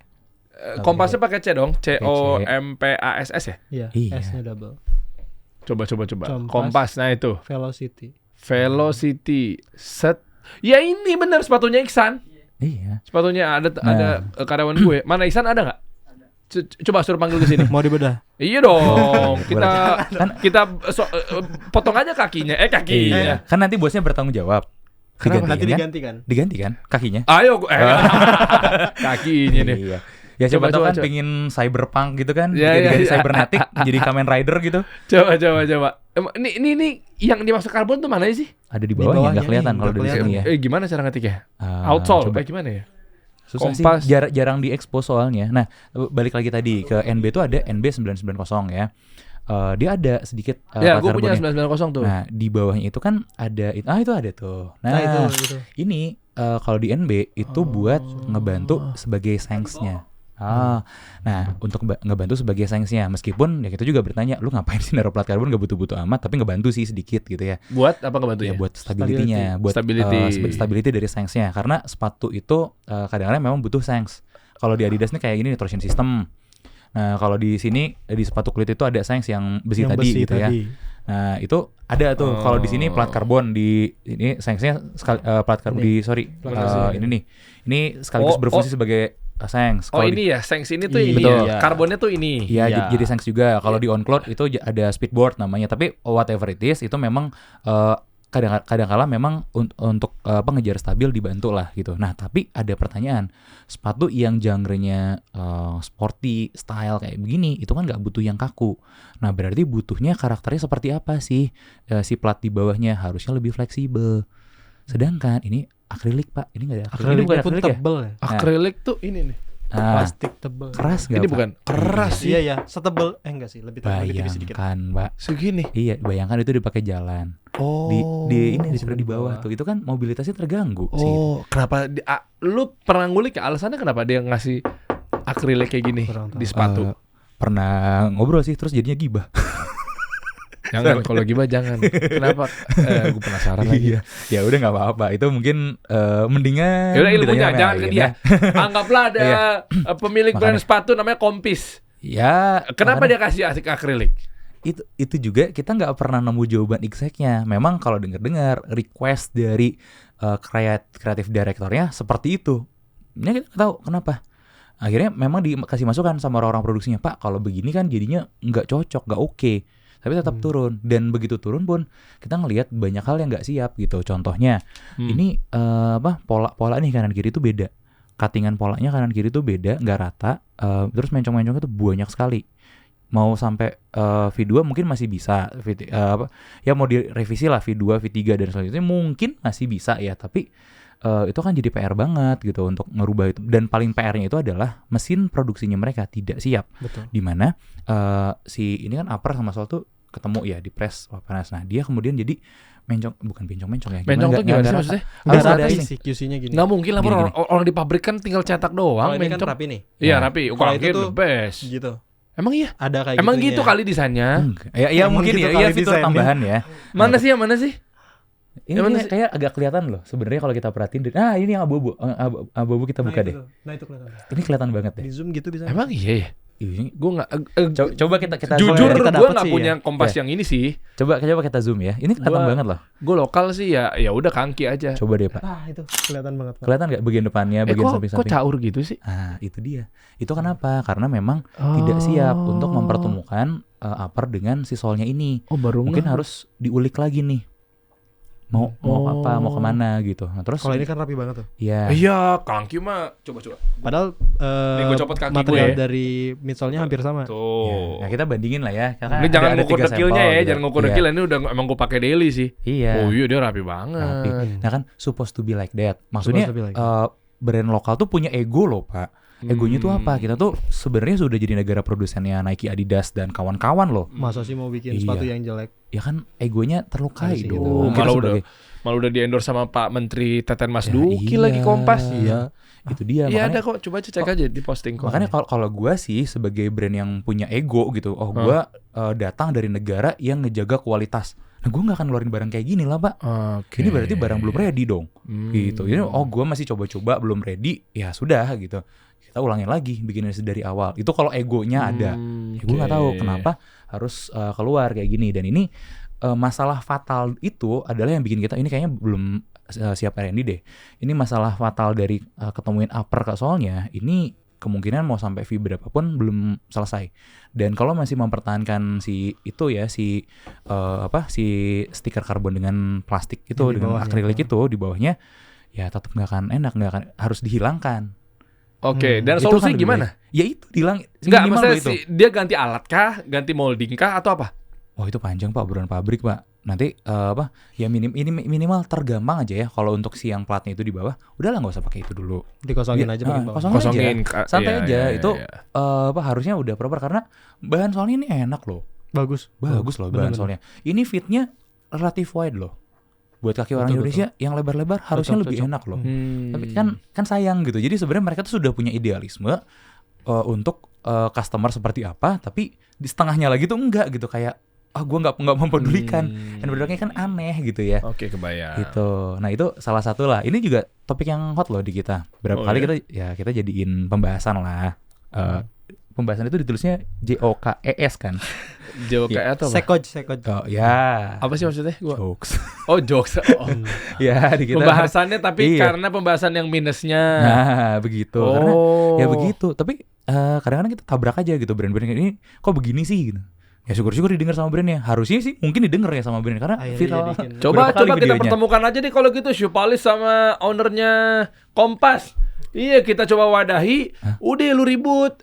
Kompasnya pakai C dong, COMPASS ya? Iya. Iya. S-nya double. Coba. Kompas. Kompas, nah itu. Velocity. Set. Ya ini bener sepatunya Iksan. Iya. Sepatunya ada karyawan gue. Mana Iksan ada nggak? Coba suruh panggil ke sini. Mau dibedah? Iya dong. Kita potong aja kakinya. Iya. Kan nanti bosnya bertanggung jawab. Nanti Diganti kan kakinya. Ayo, kakinya nih. Iya. Ya coba Coba. pengen cyberpunk gitu kan, Ya, jadi ya. cybernetic, jadi Kamen Rider gitu. Coba. Ini yang dimaksud karbon tuh mana sih? Ada di bawahnya, bawahnya nggak kelihatan nih, kalau nggak dari sini ya. Gimana cara ngetiknya? Outsole, Coba. gimana ya? Susah Kompas. sih, jarang diekspos soalnya. Nah, balik lagi tadi ke NB itu ada NB990 ya. Dia ada sedikit Ya, plat gue punya karbonnya. 990 tuh. Nah, di bawahnya itu kan ada itu ada tuh. Nah, itu. ini kalau di NB itu buat ngebantu sebagai sanksnya. Nah untuk ngebantu sebagai sanksinya, meskipun ya kita juga bertanya, lu ngapain sih naruh plat karbon, gak butuh-butuh amat, tapi ngebantu sih sedikit gitu ya. Buat apa ngebantu Ya ya? buat stability-nya, buat stability dari sanksnya, karena sepatu itu kadang-kadang memang butuh sanks. Kalau di Adidas nih kayak gini nih, torsion system. Nah kalau di sini di sepatu kulit itu ada sanks yang besi tadi gitu ya. Nah itu ada tuh. Kalau di sini plat karbon, di ini sanksnya plat karbon ini nih. Ini sekaligus berfungsi sebagai sanks. Oh ini ya, sanks ini tuh ini Betul. ya. Karbonnya tuh ini. Iya, jadi sanks juga. Kalau di OnCloud itu ada speedboard namanya. Tapi whatever it is, itu memang kadang-kala memang untuk ngejar stabil dibantu lah gitu. Nah tapi ada pertanyaan, sepatu yang genre-nya sporty style kayak begini itu kan nggak butuh yang kaku. Nah berarti butuhnya karakternya seperti apa sih? Si plat di bawahnya harusnya lebih fleksibel. Sedangkan ini akrilik, Pak. Ini nggak ada akrilik. Ini bukan pun akrilik ya? tebel ya. Akrilik tuh ini nih. Plastik tebel. Keras nggak? Ini Pak? bukan keras sih. Iya ya, setebel enggak sih, lebih tipis sedikit. Bayangkan, Pak. Segini. Iya, bayangkan itu dipakai jalan. Oh. Di sebenarnya di bawah tuh. Itu kan mobilitasnya terganggu sih. Oh, kenapa lu pernah ngulik ya alasannya kenapa dia ngasih akrilik kayak gini di sepatu? Pernah ngobrol sih, terus jadinya gibah. Jangan, kalau gimana jangan. Kenapa? Gue penasaran lagi. Iya. Ya udah nggak apa-apa. Itu mungkin mendingan. Ya udah ilmunya ditanya jangan ke lain dia. ya. Anggaplah ada pemilik brand sepatu namanya Kompis. Ya. Kenapa dia kasih akrilik? Itu juga kita nggak pernah nemu jawaban exactnya. Memang kalau dengar request dari kreatif direktornya seperti itu. Ini kita nggak tahu kenapa. Akhirnya memang dikasih masukan sama orang-orang produksinya, Pak, kalau begini kan jadinya nggak cocok, nggak oke. Tapi tetap turun, dan begitu turun pun kita ngelihat banyak hal yang nggak siap gitu. Contohnya ini pola nih kanan kiri itu beda, cuttingan polanya kanan kiri itu beda, nggak rata, terus mencong-mencongnya tuh banyak sekali. Mau sampai V2 mungkin masih bisa, ya mau direvisi lah V2, V3 dan selanjutnya mungkin masih bisa ya, tapi itu kan jadi PR banget gitu untuk ngerubah itu. Dan paling PR-nya itu adalah mesin produksinya mereka tidak siap. Betul. Dimana si ini kan upper sama sole tuh ketemu ya di press panas. Nah dia kemudian jadi bukan bencong-bencong ya. Mencong tuh gimana sih maksudnya? Enggak Harus ada rapi ini. sih QC-nya gini. Nggak mungkin lah Gini. orang di pabrik kan tinggal cetak doang. Kalau ini kan mencong. rapi nih. Iya Nah, rapi. kalau Kalau itu tuh the best. Gitu. Emang iya? Ada kayak Emang gitunya. gitu kali desainnya? Enggak. Ya Emang mungkin gitu ya, kali iya fitur desainnya. tambahan ya. Mana sih yang mana sih? Ini Yang mana kayak, kayak agak kelihatan loh sebenarnya kalau kita perhatiin. Ini yang abu-abu, abu-abu kita buka deh. Nah itu kelihatan. Ini kelihatan banget deh. Di zoom gitu bisa. Emang iya ya? Ini Gue nggak. coba kita Jujur kita gue dapet nggak sih punya ya. kompas Ya. yang ini sih. coba kita zoom ya. Ini kelihatan Gua- banget loh. Gue lokal sih ya udah kangki aja. Coba deh Pak. Itu kelihatan banget. Pak. Kelihatan nggak bagian depannya, bagian kok samping-samping? caur gitu sih? Nah, itu dia. Itu kenapa? Karena memang tidak siap untuk mempertemukan upper dengan si solnya ini. Oh baru Mungkin nggak. harus diulik lagi nih. Mau apa? Mau kemana gitu. Nah, terus Kalau ini kan rapi banget tuh. ya Iya, kangki mah coba. Padahal Nih, gua copot kaki material gue ya. dari midsolnya hampir sama. Tuh. ya kita bandingin lah ya. Karena Ini jangan ada ngukur 3 dekilnya sampel ya, gitu. jangan ngukur Iya. dekil. Ini udah emang gue pakai daily sih. Iya. Oh iya dia rapi banget. Rapi. Nah kan supposed to be like that. Maksudnya Supposed to be like brand lokal tuh punya ego loh Pak. Egonya tuh apa? Kita tuh sebenarnya sudah jadi negara produsennya Nike, Adidas dan kawan-kawan loh. Masa sih mau bikin Iya. sepatu yang jelek? Ya kan egonya terlukai Harus dong. gitu. Kita Malah sebagai- udah di endorse sama Pak Menteri Teten Mas Ya, Duki iya, lagi Kompas. Iya. Itu dia Iya makanya. ada kok, coba cek aja di posting kok. Makanya kalau gue sih sebagai brand yang punya ego gitu, gue datang dari negara yang ngejaga kualitas. Nah gue nggak akan ngeluarin barang kayak gini lah Pak. Oke. Ini berarti barang belum ready dong. Hmm. Gitu. Jadi gue masih coba-coba belum ready, ya sudah gitu. Kita ulangin lagi, bikin dari awal. Itu kalau egonya ada. Ya gue nggak tahu kenapa harus keluar kayak gini. Dan ini masalah fatal itu adalah yang bikin kita ini kayaknya belum siap R&D deh. Ini masalah fatal dari ketemuin upper ke soalnya. Ini kemungkinan mau sampai V berapapun belum selesai. Dan kalau masih mempertahankan si itu ya si stiker karbon dengan plastik itu Yang di dengan bawahnya akrilik itu. itu di bawahnya, ya tetap nggak akan enak, nggak akan, harus dihilangkan. Oke, dan Itu solusi kan lebih gimana? baik. Ya itu dihilang. Enggak, minimal maksudnya itu. dia ganti alat kah, ganti molding kah atau apa? Wah itu panjang Pak, obrolan pabrik Pak. Nanti ya minimal tergampang aja ya. Kalau untuk si yang platnya itu di bawah, udahlah nggak usah pakai itu dulu. Dikosongin Iya, aja bagian bawah. kosongin aja. Santai Iya, aja. iya, Itu iya. harusnya udah proper karena bahan soalnya ini enak loh. Bagus. Bagus loh bahan Bener-bener. soalnya. Ini fitnya relatif wide loh. Buat kaki orang Betul, Indonesia yang lebar-lebar harusnya lebih Cocok. enak loh. Hmm. Tapi kan sayang gitu. Jadi sebenarnya mereka tuh sudah punya idealisme untuk customer seperti apa, tapi di setengahnya lagi tuh enggak gitu, kayak gue nggak mempedulikan. Dan produknya kan aneh gitu ya. Oke, kebayang. Gitu. Nah itu salah satu lah. Ini juga topik yang hot loh di kita. Berapa Oh, kali iya? kita jadiin pembahasan lah. Pembahasan itu ditulisnya JOKES kan. Jauh Iya. kayak atau apa? Sekoj. Oh ya. Apa sih maksudnya? Jokes. Oh, jokes. Oh. Ya di kita. Pembahasannya tapi Iya. karena pembahasan yang minusnya. Nah begitu. Karena Oh. ya begitu. Tapi kadang-kadang kita tabrak aja gitu brand-brand kayak ini. Kok begini sih gitu. Ya syukur-syukur didengar sama brandnya. Harusnya sih mungkin didengar ya sama brand karena Akhirnya viral. dibikin. Coba Berapa kali kita videonya? pertemukan aja deh kalau gitu Syupalis sama ownernya Kompas. Iya, kita coba wadahi. Udah lu ribut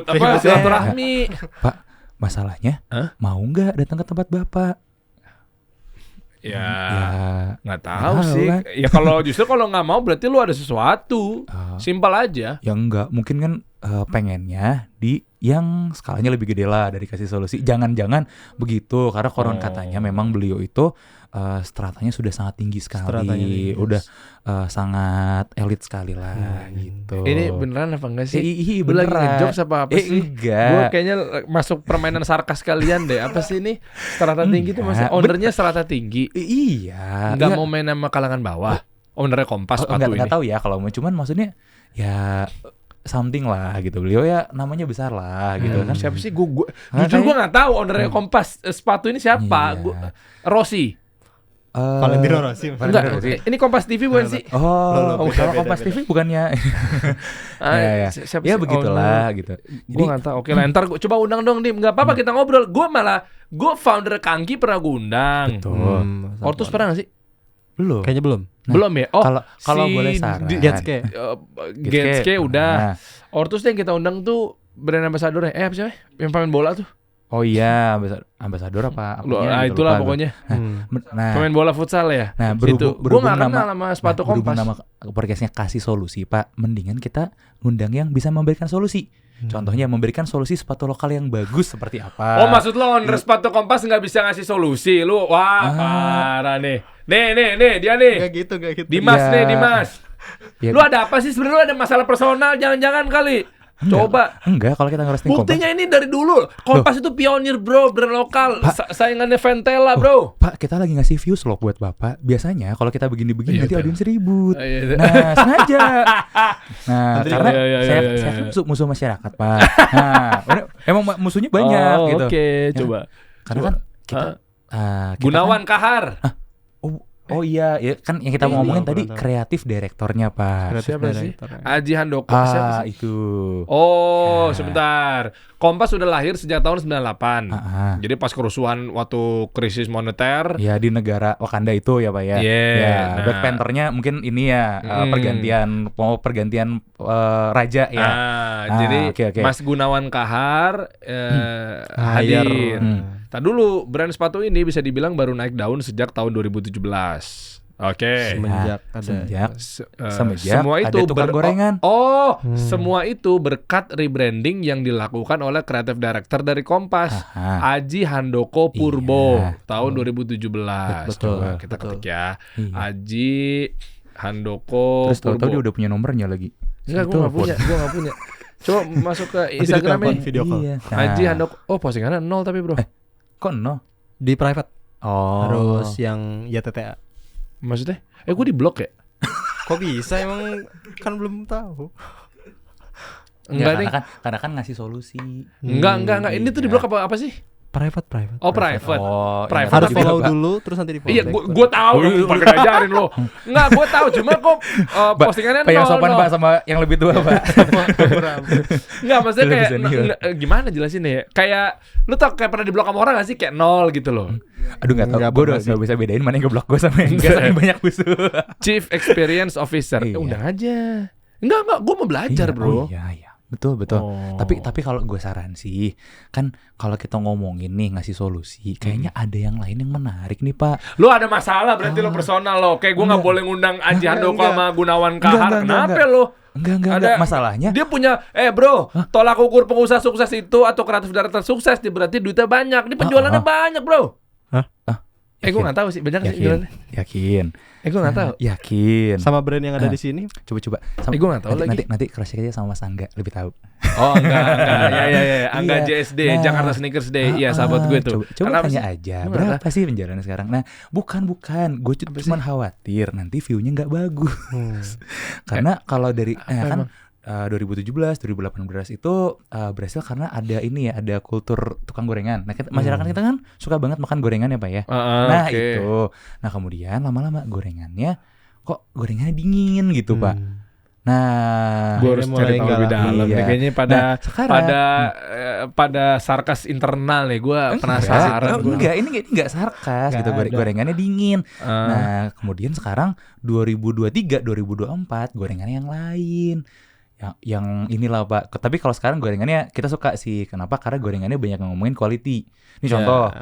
apa silaturahmi. Pak, masalahnya mau nggak datang ke tempat Bapak? Ya, Ya, nggak tahu tahu sih. kan. Ya kalau justru kalau nggak mau berarti lu ada sesuatu. Simpel aja. ya enggak. Mungkin kan pengennya di yang skalanya lebih gede lah dari kasih solusi. Jangan-jangan begitu karena konon katanya memang beliau itu stratanya sudah sangat tinggi Stratanya sekali, tinggi, udah sangat elit sekali lah gitu. Ini beneran apa enggak sih? Iya, Lu lagi beneran. ngejokes apa sih? Enggak. Gue kayaknya masuk permainan sarkas kalian deh. Apa sih ini? Strata tinggi itu maksudnya Enggak, ownernya strata tinggi. Iya. Nggak Iya. mau main sama kalangan bawah. Ownernya Kompas sepatu ini. Enggak tahu ya kalau mau, cuman maksudnya ya something lah gitu. Beliau ya namanya besar lah gitu kan. Siapa sih? Gue Ah, jujur gue kayak- nggak tahu ownernya Kompas sepatu ini siapa. Iya. Rossi. Valentino Rossi. Enggak. Ini Kompas TV bukan sih? Oh, Loh, kalau beda, Kompas beda. TV bukannya. Ya. Siapa Ya sih begitulah gitu. Gue nggak tahu. Oke lah, ntar gua coba undang dong Dim. Nggak apa-apa kita ngobrol. Gue founder Kangki pernah gue undang. Betul. Ortus pernah nggak sih? Belum. Kayaknya belum. Nah, Belum ya? Oh, kalau boleh saran. Getske. Getske udah. Nah. Ortus yang kita undang tuh brand ambassador apa sih? Yang pemain bola tuh. Oh iya, ambasador apa? Loh, apanya gitu, itulah lupa gue. pokoknya. Nah, Pemain bola futsal ya. nah Itu. Gue berhubung nggak nama kenal sama sepatu berhubung Kompas. nama podcastnya kasih solusi, Pak. Mendingan kita ngundang yang bisa memberikan solusi. Contohnya memberikan solusi sepatu lokal yang bagus seperti apa. Oh, maksud lo owner sepatu Kompas nggak bisa ngasih solusi lu? Wah, parah nih. Nih, dia nih. Gak gitu. Dimas Ya. nih, Dimas. Ya, Lu ada apa sih sebenarnya? Lu ada masalah personal jangan-jangan kali? Coba. Enggak, kalau kita ngerosting Kompas. Buktinya ini dari dulu. Kompas itu pionir bro, brand lokal. Saingannya Ventela bro. Pak, kita lagi ngasih views loh buat Bapak. Biasanya kalau kita begini-begini nanti audiens ribut. Iya. Nah, sengaja. Nah, Nanti karena iya. saya kan musuh masyarakat, Pak. Nah, emang musuhnya banyak gitu. Oke, Ya, coba. Karena kan kita Gunawan Kahar. Oh iya, ya kan yang kita Ini ngomongin loh, tadi benar. kreatif direktornya, Pak. Siapa sih? Aji Handoko. Siapa sih? Itu. Oh, Ya. sebentar. Kompas sudah lahir sejak tahun 98. Jadi pas kerusuhan waktu krisis moneter. Ya di negara Wakanda itu ya Pak ya. Yeah, Ya, nah. Black Panther-nya mungkin ini ya pergantian raja ya. Jadi oke. Mas Gunawan Kahar Hadir. hadir. Tadi dulu brand sepatu ini bisa dibilang baru naik daun sejak tahun 2017. Oke. Semenjak ada. Semenjak Semenjak semua ada itu tukang gorengan. Semua itu berkat rebranding yang dilakukan oleh kreatif director dari Kompas, Aji Handoko Purbo, tahun 2017. Betul. Coba kita ketik ya. Iya. Aji Handoko Terus tahu-tahu Purbo. dia udah punya nomornya lagi. Enggak, gue nggak punya. Coba masuk ke Nanti Instagramnya. ditelepon video call. Iya. Aji Handoko. Oh, postingannya 0 tapi bro. Kok no? Di private. Oh. Harus yang YTTA. Maksudnya? Gue di blok ya? Kok bisa emang kan belum tahu. Enggak nih. Karena kan ngasih solusi. Enggak. Ini tuh di blok apa sih? Private. Oh, private. Oh, Private. Harus tapi- follow dulu terus nanti di follow. Iya, gue tahu. Pakai ngajarin lo. Enggak, gue tahu. Cuma kok postingannya Pak yang sopan 0. Pak sama yang lebih tua Pak. Enggak, maksudnya Lebih kayak senior. gimana jelasin ya? Kayak lu tau kayak pernah diblok sama orang gak sih? Kayak 0 gitu loh. Aduh nggak tahu. Nggak Gue pernah udah sih. nggak bisa bedain mana yang ngeblok gue sama yang enggak saking banyak musuh. Chief Experience Officer. Iya. Undang aja. Enggak, gue mau belajar, Iya, bro. Oh iya. Betul. Oh. Tapi kalau gue saran sih, kan kalau kita ngomongin nih ngasih solusi, kayaknya ada yang lain yang menarik nih Pak. Lu ada masalah berarti lo personal lo. Kayak gue nggak boleh ngundang Aji Handoko sama Gunawan Kahar. Enggak. Kenapa lo? Enggak. Masalahnya Dia punya, bro, tolak ukur pengusaha sukses itu atau kreatif director sukses, dia berarti duitnya banyak. Dia penjualannya banyak, bro. Gue nggak tahu sih, banyak sih jualannya. Yakin. Gue nggak tahu. Yakin. Sama brand yang ada di sini. Coba. Gue nggak tahu lagi. Nanti cross check aja sama Mas Angga lebih tahu. Oh enggak. Ya. Angga Iya. JSD, Nah. Jakarta Sneakers Day. Iya, sahabat gue tuh. Coba Kenapa tanya sih? aja Lu berapa sih penjualannya sekarang. Nah, bukan. Gue cuma khawatir nanti view-nya nggak bagus. Karena kalau dari kan 2017, 2018 itu berhasil karena ada kultur tukang gorengan. Nah, masyarakat kita kan suka banget makan gorengan ya Pak ya. Nah oke. itu. Nah kemudian lama-lama gorengannya dingin gitu Pak. Nah, Gue harus cari tahu lebih dalam. Iya. Nih, kayaknya Nah, sekarang pada sarkas internal nih. Gue penasaran. Enggak, ini enggak sarkas gitu. Nggak ada. Gorengannya dingin. Nah, kemudian sekarang 2023, 2024 gorengannya yang lain. Yang inilah Pak. Tapi kalau sekarang gorengannya kita suka sih. Kenapa? Karena gorengannya banyak ngomongin quality. Ini contoh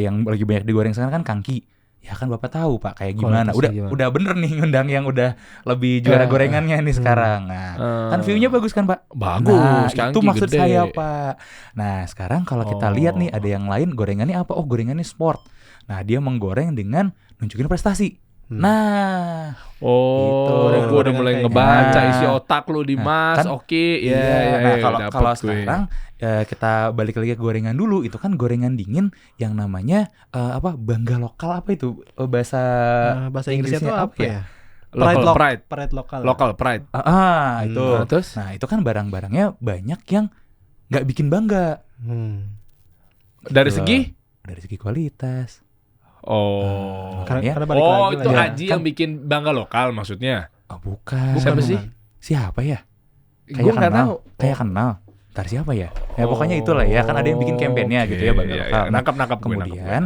yang lagi banyak digoreng sekarang kan Kangki. Ya kan Bapak tahu Pak kayak gimana. Udah bener nih ngundang yang udah lebih juara gorengannya nih sekarang. Nah, kan view-nya bagus kan Pak? Bagus, Nah, itu Kangki maksud gede. saya Pak. Nah, sekarang kalau kita lihat nih ada yang lain gorengannya apa? Oh, gorengannya sport. Nah, dia menggoreng dengan nunjukin prestasi. Nah, gue udah mulai kayak ngebaca gitu. isi otak lu di Mas. kan- Oke, nah dapet kalau gue. sekarang kita balik lagi ke gorengan dulu. Itu kan gorengan dingin yang namanya bangga lokal apa itu bahasa Inggrisnya tuh apa ya? Local pride. Pride lokal. Local pride. Itu. Nah, terus? Nah, itu kan barang-barangnya banyak yang nggak bikin bangga Dari Gitu. segi? dari segi kualitas. Karena Ya. balik lagi Itu lah ya. Aji yang bikin bangga lokal maksudnya. Oh, bukan. Siapa sih? Siapa ya? Gue nggak tahu. Kayak kenal. Ntar siapa ya? Ya pokoknya itulah ya. Kan ada yang bikin kampanyenya gitu ya bangga lokal. Nah, Nangkap gue. kemudian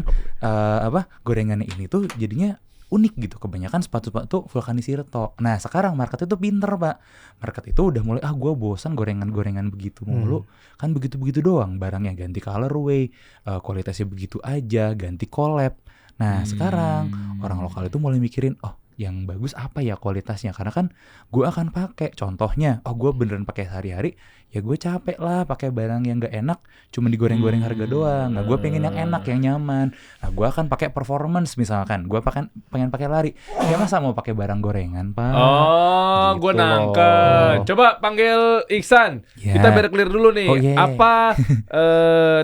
gorengannya ini tuh jadinya unik gitu. Kebanyakan sepatu-sepatu vulkanis Sirto. Nah sekarang market itu pinter Pak. Market itu udah mulai gue bosan gorengan-gorengan begitu mulu. Kan begitu-begitu doang. Barangnya ganti colorway, kualitasnya begitu aja, ganti collab. Nah sekarang orang lokal itu mulai mikirin yang bagus apa ya kualitasnya, karena kan gue akan pakai, contohnya gue beneran pakai sehari-hari, ya gue capek lah pakai barang yang gak enak cuma digoreng-goreng harga doang. Nah gue pengen yang enak, yang nyaman. Nah gue akan pakai performance, misalkan gue pengen pakai lari, ya masa mau pakai barang gorengan pak. Oh, gue Gitu nangkep. loh. Coba panggil Iksan. Ya. Kita biar clear dulu nih. Oh, yeah. Apa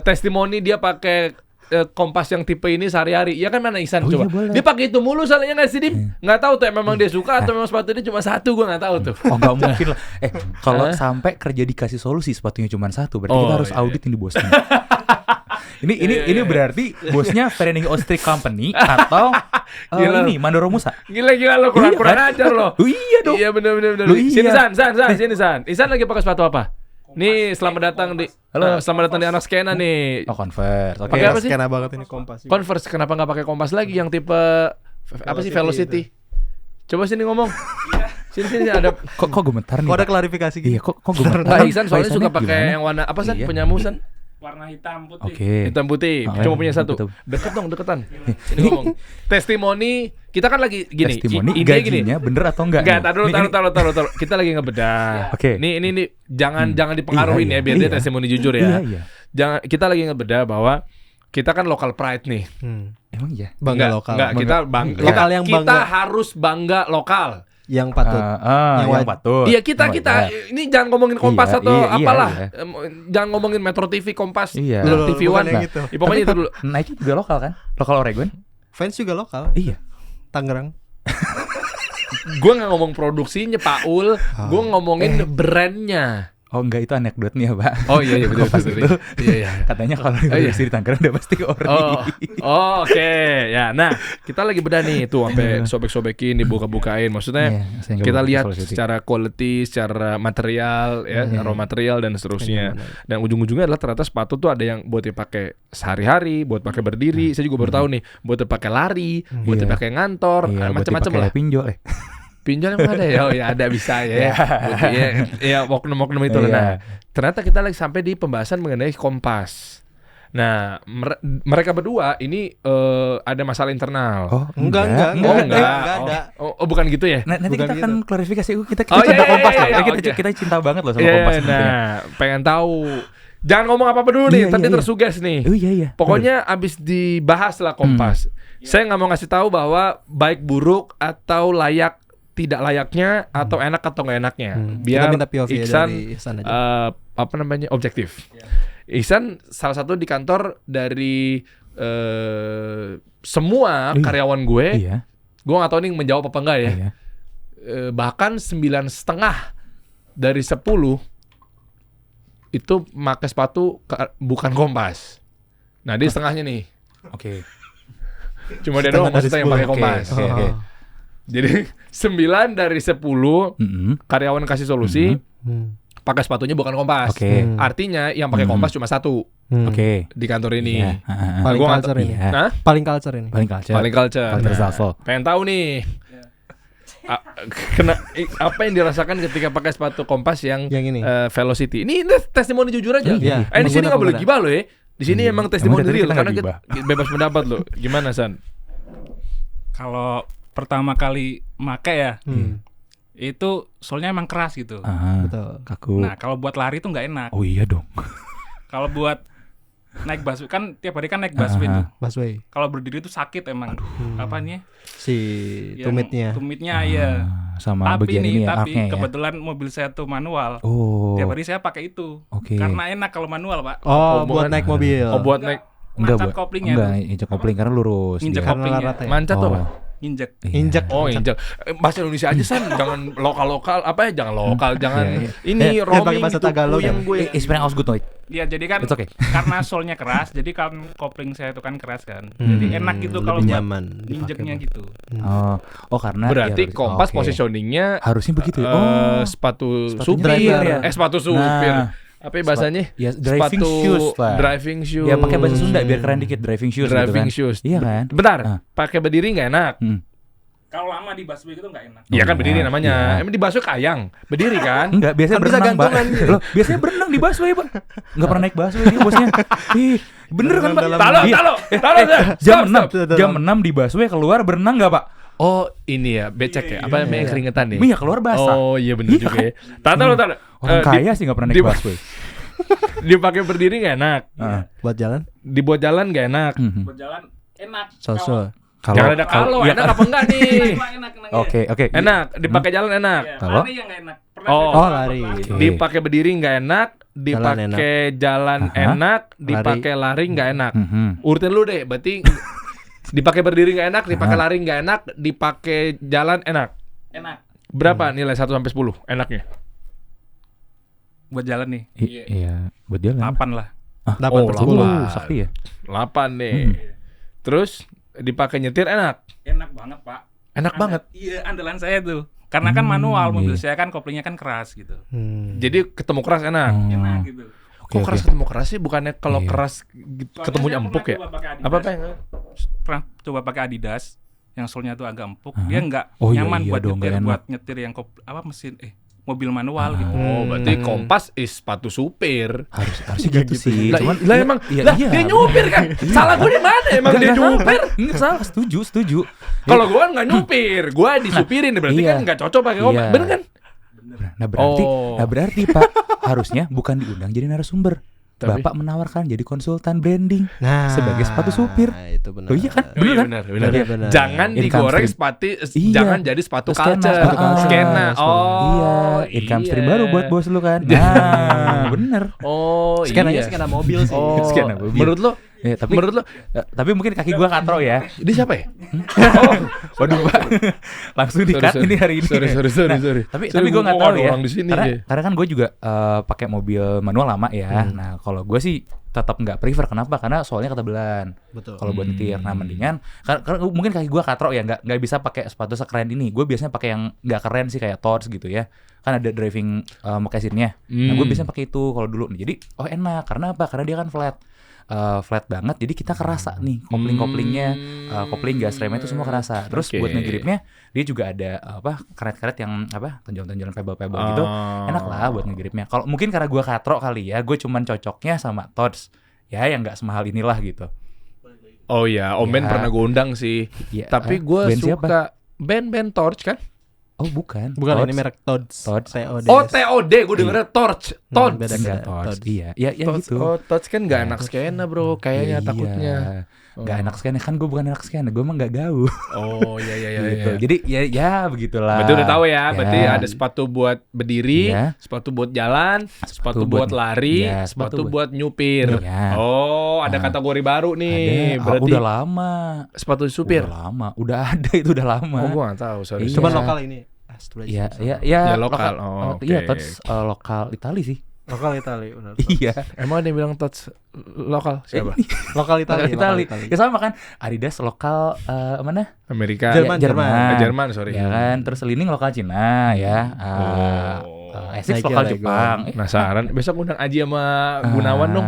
testimoni dia pakai Kompas yang tipe ini sehari-hari? Ya kan mana Iksan Oh, coba. iya, boleh. Dia pakai itu mulu soalnya nggak sih Dim? Nggak tahu tuh memang dia suka atau memang sepatunya cuma satu, gue nggak tahu tuh. Oh gak mungkin lah. Kalau sampai kerja dikasih solusi sepatunya cuma satu, berarti kita harus iya. audit ini bosnya. Ini berarti bosnya Vereniging Ostrich Company atau Gila. ini Mandoro Musa. Gila lo kurang ajar lo. Oh, iya dong. Iya benar. Loh, iya. Sini San, sini San. Iksan lagi pakai sepatu apa? Nih selamat datang di selamat datang di anak skena nih. Oh Converse. Oke. Pakai apa sih? Skena banget ini Kompas. Converse, kenapa nggak pakai Kompas lagi yang tipe apa sih Velocity? Coba sini ngomong. Sini ada. Kok gemetar nih? Kok ada Pak? klarifikasi gitu? Iya, kok gemetar? Nggak, Iksan soalnya Iksannya suka pakai gimana? yang warna apa San? Iya. Punyamu San? Warna hitam putih. Oke. Hitam putih. Oke, Cuma punya satu. betul. Deket dong, deketan. Sini ngomong. Testimoni, kita kan lagi gini. Testimoni Intinya gini. gajinya bener atau enggak? Enggak, nih? taruh. Kita lagi ngebedah. Oke. Ini jangan dipengaruhin Iya, ya biar dia iya. testimoni jujur Iya, ya. iya. Jangan, kita lagi ngebedah bahwa kita kan local pride nih. Emang iya. Bangga lokal. Enggak, kita bangga. Lokal yang Kita bangga. harus bangga lokal. Yang patut. Yang patut. Iya, kita ini jangan ngomongin Kompas Iya, atau iya, apalah. iya. Jangan ngomongin Metro TV, Kompas, Iya. TV Bukan One. yang gitu. Ya, pokoknya itu dulu. Nike juga lokal kan? Lokal Oregon? Fans juga lokal. Iya. Tangerang. Gue nggak ngomong produksinya, Paul. Gue ngomongin brandnya. Oh enggak, itu anekdot nih ya Pak. Oh iya betul. Kompas betul. itu. Iya. Katanya kalau iya. produksi di Tangerang udah pasti ori. Oke. Ya, nah kita lagi bedah nih tuh sampai sobek-sobekin, dibuka-bukain. Maksudnya Iya, saya nggak kita mau lihat solusi. secara quality, secara material, ya, raw material dan seterusnya. Dan ujung-ujungnya adalah ternyata sepatu tuh ada yang buat dipakai sehari-hari, buat pakai berdiri. Saya juga baru tahu nih, buat dipakai lari, buat Iya. dipakai ngantor, Iya, buat macam-macam dipakai lah. pinjol Pinjol emang ada ya? Oh ya ada bisa ya. Ya oknum-oknum itu lah. Iya. Nah, ternyata kita lagi sampai di pembahasan mengenai Kompas. Nah, mereka berdua ini ada masalah internal. Oh, Enggak. Enggak ada. Oh, bukan gitu ya? Nanti Bukan kita akan klarifikasi. Kita Oh, cinta iya, Kompas iya, loh. iya, Kita oke. kita cinta banget loh sama Iya, Kompas. sebenarnya. nah, pengen tahu. Jangan ngomong apa-apa dulu nih, Iya, tadi iya. tersuges nih. Oh iya. Pokoknya abis dibahas lah Kompas. Saya nggak mau ngasih tahu bahwa baik buruk atau layak tidak layaknya atau enak atau nggak enaknya. Biar Kita minta POV Iksan dari Ihsan aja. apa namanya objektif. Ihsan salah satu di kantor dari semua karyawan gue. Iya. Gue nggak tahu nih menjawab apa enggak ya. Iya. Bahkan 9,5 dari 10 itu pakai sepatu bukan Kompas. Nah dia setengahnya nih. Oke. Cuma dia Setengah doang dari maksudnya yang pakai 10. Kompas. Oke. Jadi 9 dari 10 karyawan kasih solusi pakai sepatunya bukan Kompas. Oke. Artinya yang pakai Kompas cuma satu Oke. di kantor ini. Iya. Paling Gua nggak culture tahu. ini. Iya. Nah, Paling culture ini. Paling culture. paling culture. Culture shuffle. Pengen tahu nih. Apa yang dirasakan ketika pakai sepatu Kompas yang ini. Velocity. Ini testimoni jujur aja. Iya. Di sini nggak boleh Pengguna. gibah loh ya. Di sini emang testimoni Emang dari real kita karena nggak kita bebas pendapat loh. Gimana San? Kalau pertama kali make ya, itu soalnya emang keras gitu. Betul. Kaku. Nah, kalau buat lari tuh nggak enak. Oh iya dong. Kalau buat naik busway kan tiap hari kan naik busway tuh. Busway. Kalau berdiri tuh sakit emang. Apanya? Si tumitnya. Tumitnya ya. Sama Tapi bagian nih, ini ya, tapi aknya ya. kebetulan mobil saya tuh manual. Oh. Tiap hari saya pakai itu. Oke. Karena enak kalau manual, Pak. Oh, Oh, buat bukan. naik mobil. Oh buat naik Enggak, Mancat buat koplingnya enggak, tuh. injek kopling karena lurus. Injek dia. kopling. Karena rata ya. mancat tuh Oh. apa? Injek. Iya. Injek. Oh injek. Bahasa Indonesia aja San. Jangan lokal apa ya? Jangan lokal. Jangan Iya, iya. ini pakai roaming bahasa gitu Tagalog yang ya? gue. Experience aus good noise. Iya, jadi kan It's okay. karena solnya keras, jadi kan kopling saya itu kan keras kan. Jadi enak gitu kalau lebih buat nyaman injeknya dipakai. gitu. Oh karena Berarti ya, Kompas oke. positioningnya harusnya begitu. sepatu Sepatunya supir. driver. Sepatu supir. Nah. Apa ya bahasanya? Ya, driving shoes lah. Driving shoes. Ya pakai bahasa Sunda biar keren dikit, driving shoes gitu Driving kan. shoes. Iya kan? Bentar, Ah. pakai berdiri nggak enak. Kalau lama di busway itu nggak enak. Iya kan iya, berdiri namanya. iya. Emang di busway kayang. Berdiri kan? Enggak, biasanya Kan bisa berenang, Pak. gantungan gitu. Loh, biasanya berenang di busway, Pak. Enggak pernah naik busway dia bosnya. Ih, bener kan, Pak? Dalam- Talo, Iya. talo. Jam 6, stop. jam 6 di busway keluar berenang enggak, Pak? Oh ini ya becek ya? Apa namanya keringetan nih? Minyak keluar basah. Oh iya benar juga ya. Tahan. Orang kaya sih nggak pernah naik busway. Dipakai berdiri nggak enak. Buat jalan? Dibuat jalan nggak enak. Buat jalan enak. So. Jangan ada kalau enak apa enggak nih? Enak. Oke. Enak, dipakai jalan enak. Kalau? Lari yang nggak enak. Oh, lari. Dipakai berdiri nggak enak, dipakai jalan enak, dipakai lari nggak enak. Urutin lu deh, berarti dipakai berdiri nggak enak, dipakai lari nggak enak, dipakai jalan enak. Enak. Berapa nilai 1 sampai 10 enaknya? Buat jalan nih. Iya, buat jalan. 8 lah. Dapat Oh, per 10. Sakti ya. 8 nih. Terus dipakai nyetir enak. Enak banget, Pak. Enak banget. Iya, andalan saya tuh. Karena kan manual, mobil saya kan koplingnya kan keras gitu. Jadi ketemu keras enak. Enak gitu. Kok keras ketemu keras sih? Bukannya kalau keras ketemunya Soalnya empuk saya ya? pernah coba pakai Adidas. Apa yang Pernah coba pakai Adidas yang solnya tuh agak empuk. Dia nggak Oh, iya, nyaman iya buat dong, nyetir, nggak enak. buat nyetir yang mesin mobil manual gitu. Oh, berarti Kompas is sepatu supir. Harusnya gitu sih. Lah, Cuman lah emang iya, lah iya. dia nyupir kan. Salah gue di mana emang dia nyupir? Enggak salah, setuju. Kalau gue nggak nyupir, gue disupirin berarti iya. kan nggak cocok pakai Kompas. Iya. Bener kan? Nah berarti Pak harusnya bukan diundang jadi narasumber. Tapi- Bapak menawarkan jadi konsultan branding Nah, sebagai sepatu supir. itu benar. Oh iya kan? Oh, iya, Bener kan? benar. Iya, benar. Jangan Income digoreng stream. sepatu, Iya. jangan jadi sepatu Skena. culture, skena. Iya, income stream baru buat bos lu kan. Nah, bener. Oh, Skenanya iya. skena mobil sih. Oh, Skena mobil. menurut lo? Ya, tapi Menurut lo? tapi mungkin kaki gua katro ya. Dia siapa ya? Waduh, Pak. Langsung di-cut Sorry. ini hari ini. Sorry. Tapi gue nggak gua tahu ada ya. orang di sini, karena, ya. karena kan gue juga pakai mobil manual lama ya. Nah kalau gue sih tetap nggak prefer. Kenapa? Karena soalnya ketebelan. Betul. Kalau buat nyetir, nah mendingan. Karena mungkin kaki gue katro ya, nggak bisa pakai sepatu sekeren ini. Gue biasanya pakai yang nggak keren sih kayak Torch gitu ya. Kan ada driving moccasins-nya. Nah gue biasanya pakai itu kalau dulu. Jadi enak. Karena apa? Karena dia kan flat. Flat banget, jadi kita kerasa nih kopling-koplingnya, kopling gas remnya itu semua kerasa. Terus Oke. buat ngegripnya dia juga ada karet-karet yang tonjolan-tonjolan pebble-pebble gitu, enak lah buat ngegripnya. Kalau mungkin karena gua katro kali ya, gue cuman cocoknya sama Torch ya yang nggak semahal inilah gitu. Oh iya, Om Ben Ya. pernah gue undang sih. Ya, Tapi gue band siapa? suka band Torch kan? Oh bukan Bukan Torch. ini merek Todds. Torch. TOD. Oh TOD, gue dengernya Torch. Torch. beda. Enggak Torch. Torch. Iya ya Torch. gitu. Oh Torch kan gak enak skena bro, kayaknya Iya. takutnya. Nggak enak skena, kan gue bukan anak skena, gue emang nggak gaul. Oh iya Gitu. Jadi ya begitulah. Berarti udah tahu ya, berarti Ya. ada sepatu buat berdiri, Iya. sepatu buat jalan, sepatu buat buat- lari, iya, sepatu sepatu buat nyupir. Iya. Oh, ada Nah. kategori baru nih. Ada, Berarti udah lama. sepatu supir. Udah lama, udah ada itu udah lama. Oh, gua nggak tahu, sorry. Iya. Cuman lokal ini. Iya, iya, Ya, lokal. Oh, Iya, oke. Tots lokal Itali sih. Lokal Itali, benar. Iya. Emang ada yang bilang touch lokal siapa? Lokal Itali. Lokal Itali. lokal Itali. Ya sama kan. Adidas lokal mana? Amerika. Jerman. Ya, Jerman, sorry. Ya kan, terus Lining lokal Cina ya. Essex Lego, lokal Lego. Jepang. Penasaran. Besok undang Aji sama Gunawan dong.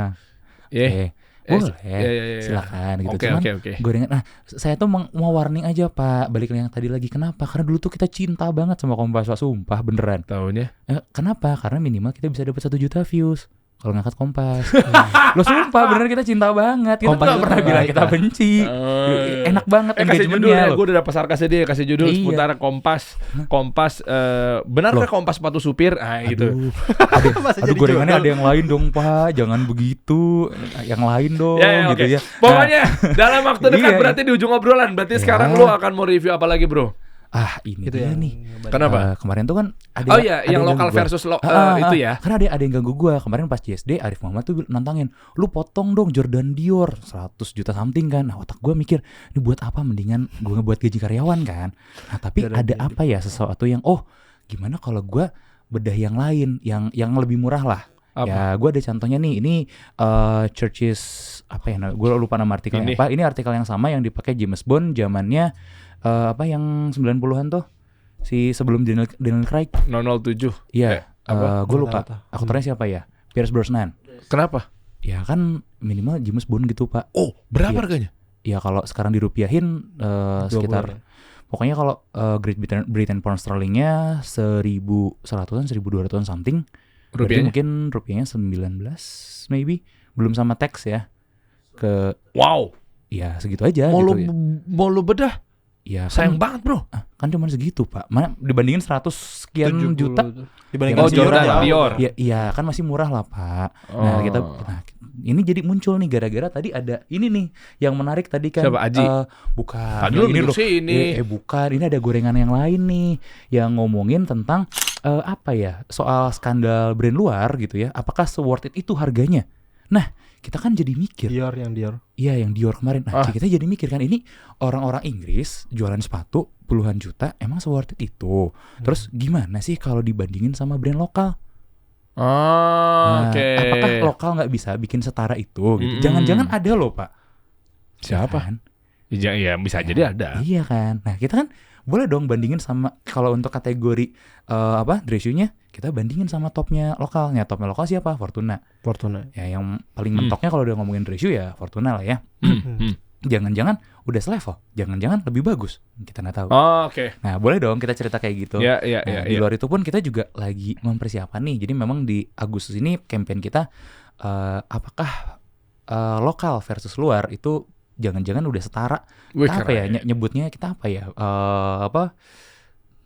Eh, boleh. Iya. Silakan gitu. Oke, Cuman oke. gue dengar, nah saya tuh mau warning aja Pak, balik yang tadi lagi. Kenapa? Karena dulu tuh kita cinta banget sama Kompas, Pak, sumpah beneran. Tahunnya. Kenapa? Karena minimal kita bisa dapat 1 juta views kalau ngangkat Kompas. Lo sumpah bener kita cinta banget. Kita Kompas tuh gak itu pernah bilang terbaik, kita Pak. benci. Enak banget Kasih judul ya, engagementnya loh. gue udah dapat sarkasnya dia. Kasih judul Iya. seputar Kompas. Benarkah Kompas sepatu supir? Ah gitu. Masa Aduh jadi gorengannya judul? ada yang lain dong Pak. Jangan begitu. Yang lain dong Ya, gitu oke. ya. Pokoknya dalam waktu dekat Iya. berarti di ujung obrolan. Berarti Ya. sekarang lu akan mau review apa lagi bro? Ini Itu dia yang nih. Kenapa? Kemarin tuh kan ada Oh iya, yang ada lokal ganggu gua. versus itu ya. Karena ada yang ganggu gua. Kemarin pas JSD Arif Muhammad tuh nantangin, "Lu potong dong Jordan Dior 100 juta something kan." Nah, otak gua mikir, "Ini buat apa? Mendingan gua ngebuat gaji karyawan kan." Nah, tapi Jordan ada Dior. apa ya sesuatu yang gimana kalau gua bedah yang lain, yang lebih murah lah. Apa? Ya, gua ada contohnya nih. Ini Churches apa ya? Gua lupa nama artikelnya Ini. apa. Ini artikel yang sama yang dipakai James Bond zamannya yang 90-an tuh. Si sebelum Daniel Craig. 007. Iya, apa? gue lupa. Rata-rata. Aktornya siapa ya? Pierce Brosnan. Kenapa? Ya kan minimal James Bond gitu Pak. Oh, berapa Iya. harganya? Ya kalau sekarang dirupiahin 20-an sekitar ya? pokoknya kalau Great Britain pound sterlingnya 1.100-an 1.200-an something. Berarti Rupiahnya? mungkin rupiahnya 19 maybe, belum sama tax ya. Wow. Ya segitu aja Mau gitu lu ya. mau lu bedah? Ya Sayang kan, banget, Bro. kan cuma segitu Pak. Mana dibandingin 100 sekian 70 juta. dibanding Oh, Dior Jordan jauh. Dior. Ya iya kan masih murah lah Pak. Nah Oh. ini jadi muncul nih gara-gara tadi ada ini nih yang menarik tadi kan. Siapa, Aji? Bukan. Tadi lu ini duduk loh. sini. Bukan. Ini ada gorengan yang lain nih yang ngomongin tentang apa ya, soal skandal brand luar gitu ya. Apakah se-worth it itu harganya? Nah kita kan jadi mikir. Dior. Iya yang Dior kemarin. Nah, kita jadi mikir kan ini orang-orang Inggris jualan sepatu puluhan juta, emang se-worth it itu. Terus gimana sih kalau dibandingin sama brand lokal? Nah, Oke. apakah lokal nggak bisa bikin setara itu? Gitu. Mm-mm. Jangan-jangan ada loh Pak. Siapa? Kan? Iya, bisa jadi ada. Iya kan. Nah kita kan boleh dong bandingin sama, kalau untuk kategori ratio-nya kita bandingin sama topnya lokalnya. Topnya lokal siapa? Fortuna. Ya yang paling mentoknya kalau udah ngomongin ratio ya Fortuna lah ya. Jangan-jangan udah selevel, jangan-jangan lebih bagus, kita nggak tahu. Oke. Nah boleh dong kita cerita kayak gitu. Ya. Nah, di luar itu pun kita juga lagi mempersiapkan nih. Jadi memang di Agustus ini campaign kita apakah lokal versus luar itu jangan-jangan udah setara. Wih, Kita apa ya keren. nyebutnya, kita apa ya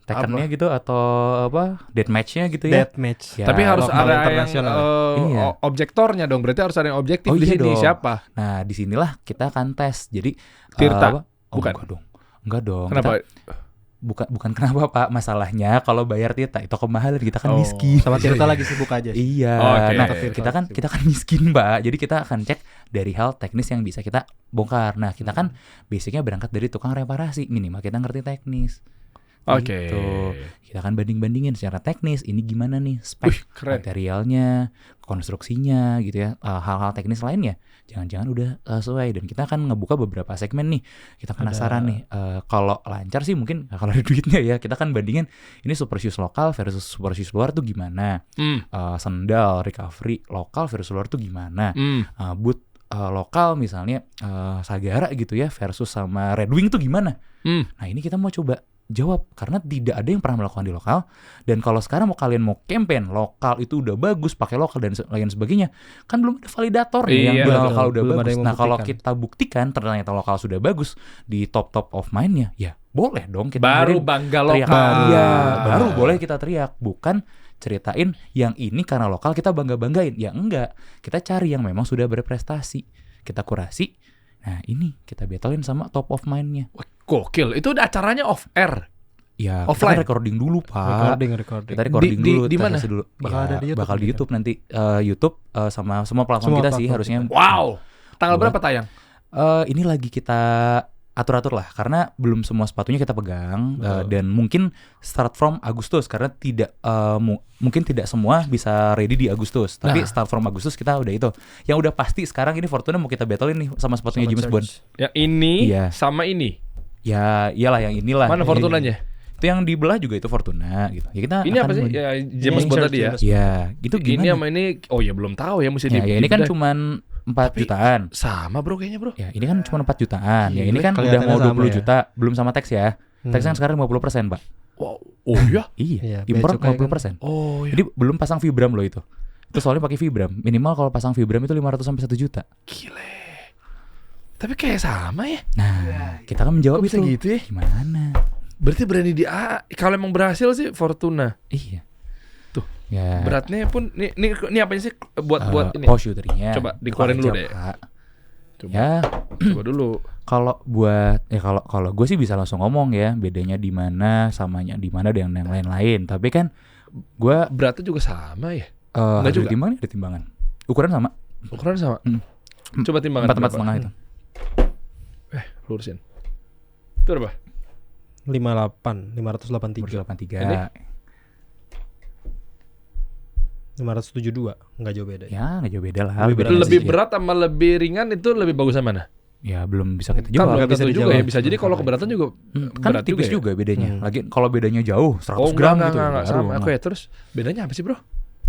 Tekken-nya gitu atau death match-nya gitu ya. Death match. Ya, Tapi harus lokal ada yang internasional. Iya. objektornya dong. Berarti harus ada yang objektif Oh, di iya sini. dong. Siapa? Nah disinilah kita akan tes. Jadi Tirta? bukan. Bukan. Enggak dong. Kenapa? Bukan kenapa Pak, masalahnya kalau bayar Tirta itu kemahalan, kita kan Oh. miskin. Sama Tirta lagi sibuk aja sih. Iya. Oke. Nah, Oke. kita kan miskin, Mbak. Jadi kita akan cek dari hal teknis yang bisa kita bongkar. Nah, kita kan basicnya berangkat dari tukang reparasi, minimal kita ngerti teknis. Oke. Gitu. Kita akan banding-bandingin secara teknis, ini gimana nih spek Wih, keren. materialnya, konstruksinya gitu ya, hal-hal teknis lainnya. Jangan-jangan udah sesuai, dan kita akan ngebuka beberapa segmen nih. Kita penasaran nih, kalau lancar sih mungkin kalau ada duitnya ya, kita kan bandingin ini super shoes lokal versus super shoes luar tuh gimana. Sandal recovery lokal versus luar tuh gimana. Boot lokal misalnya Sagara gitu ya versus sama Red Wing tuh gimana. Nah ini kita mau coba jawab, karena tidak ada yang pernah melakukan di lokal. Dan kalau sekarang kalian mau campaign lokal itu udah bagus, pakai lokal dan lain sebagainya, kan belum ada validatornya yang Iya, bilang betul. lokal udah Belum ada bagus. yang Nah kalau membuktikan. kita buktikan ternyata lokal sudah bagus di top of mind-nya, ya boleh dong kita Baru dengerin bangga teriak. lokal. Iya, baru boleh kita teriak. Bukan ceritain yang ini karena lokal kita bangga-banggain. Ya enggak, kita cari yang memang sudah berprestasi, kita kurasi. Nah ini kita battlein sama top of mind-nya. Wah, gokil. Itu acaranya off air. Ya, Offline. kita recording dulu, Pak. Recording. Kita recording Di dulu, di kita mana? kasih dulu. Bakal ada di YouTube Bakal di juga. YouTube nanti, YouTube sama semua platform Semua kita sih platform harusnya. Wow. Tanggal Buat- berapa tayang? Ini lagi kita atur-atur lah, karena belum semua sepatunya kita pegang, dan mungkin start from Agustus, karena tidak mungkin tidak semua bisa ready di Agustus. Tapi Nah. start from Agustus kita udah itu. Yang udah pasti sekarang ini Fortuna mau kita battlein nih sama sepatunya Sama James Bond. Yang ini Iya. sama ini. Ya iyalah yang inilah. Mana Yang Fortunanya? Itu yang dibelah juga itu Fortuna gitu. Ya kita Ini apa akan sih? Ya, James Ini Bond Church tadi ya. James. Ya, gitu gimana? Ini sama ini, oh ya belum tahu ya mesti Ya, ya ini kan dibedah. cuman 4 jutaan. Sama bro kayaknya bro. Ya, ini kan cuma 4 jutaan. Ya, ini Gila, kan udah kelihatannya mau 20 sama ya. juta, belum sama teks ya. Teks kan sekarang 50%, Pak. Wow. Oh ya? Iya, Iya, impor bea cukai 50%. Oh ya. Jadi belum pasang Vibram loh itu. Itu soalnya pakai Vibram. Minimal kalau pasang Vibram itu 500 sampai 1 juta. Gile. Tapi kayak sama ya. Nah, kita kan menjawab Kok bisa itu. gitu ya? Gimana? Berarti berani di A. Kalau emang berhasil sih Fortuna. Iya. Tuh. Ya. Beratnya pun ini apa sih buat ini? Oh, shooternya. Coba dikeluarin dulu Buka aja, deh. Pak. Coba. Ya, Coba dulu. kalau buat kalau gue sih bisa langsung ngomong ya, bedanya di mana, samanya di mana dan yang lain-lain. Tapi kan gue Beratnya juga sama ya. ada juga. timbangan, ada timbangan. Ukuran sama, Ukuran sama. Hmm. Coba timbangan 4 berapa? setengah itu. Lurusin. Itu berapa? 58, 583, 583. Ini? 572, nggak jauh beda. Ya nggak jauh beda lah. Lebih berat bedanya Lebih sedikit. berat sama lebih ringan itu lebih bagus yang mana? Ya belum bisa kita Kan jawab. belum bisa tentu juga dijawab. ya. Bisa jadi kalau keberatan juga Kan berat tipis ya? juga bedanya. Hmm. Lagi kalau bedanya jauh 100 Oh gram enggak, gitu. enggak, baru sama. Aku enggak. ya terus bedanya apa sih bro?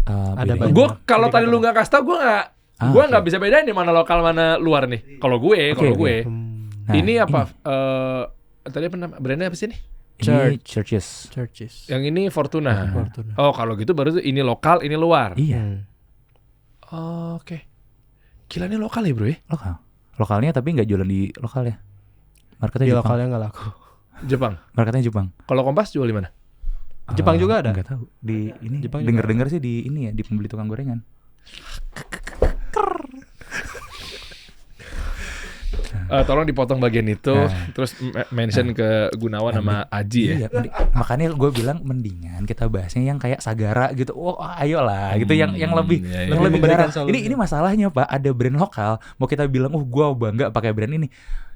Ada Bedanya- banyak. Gue kalau tadi Indikator. lu nggak kasih tau gue nggak Ah, gue oke. nggak bisa bedain nih mana lokal mana luar nih. Kalau gue, kalau Oke, gue Nah, ini apa? Tadi apa nama brandnya apa sih nih? Ini Churches. Churches. Yang ini Fortuna. Fortuna. Oh kalau gitu baru tuh ini lokal, ini luar. Iya, Oke. Gila ini lokal ya bro ya? lokal. Lokalnya tapi nggak jualan di lokal ya. Marketnya Di Jepang. lokalnya nggak laku. Jepang. Marketnya Jepang. Kalau Kompas jual di mana? Jepang juga ada? Enggak tahu. Di ini Jepang dengar-dengar sih di ini ya, di pembeli tukang gorengan. Tolong dipotong bagian itu, terus mention ke Gunawan sama Aji ya. Iya, makanya gue bilang mendingan kita bahasnya yang kayak Sagara gitu. Oh, ayolah gitu yang lebih iya, yang lebih memberikan garang. solusi. Ini masalahnya Pak, ada brand lokal mau kita bilang gue bangga pakai brand ini.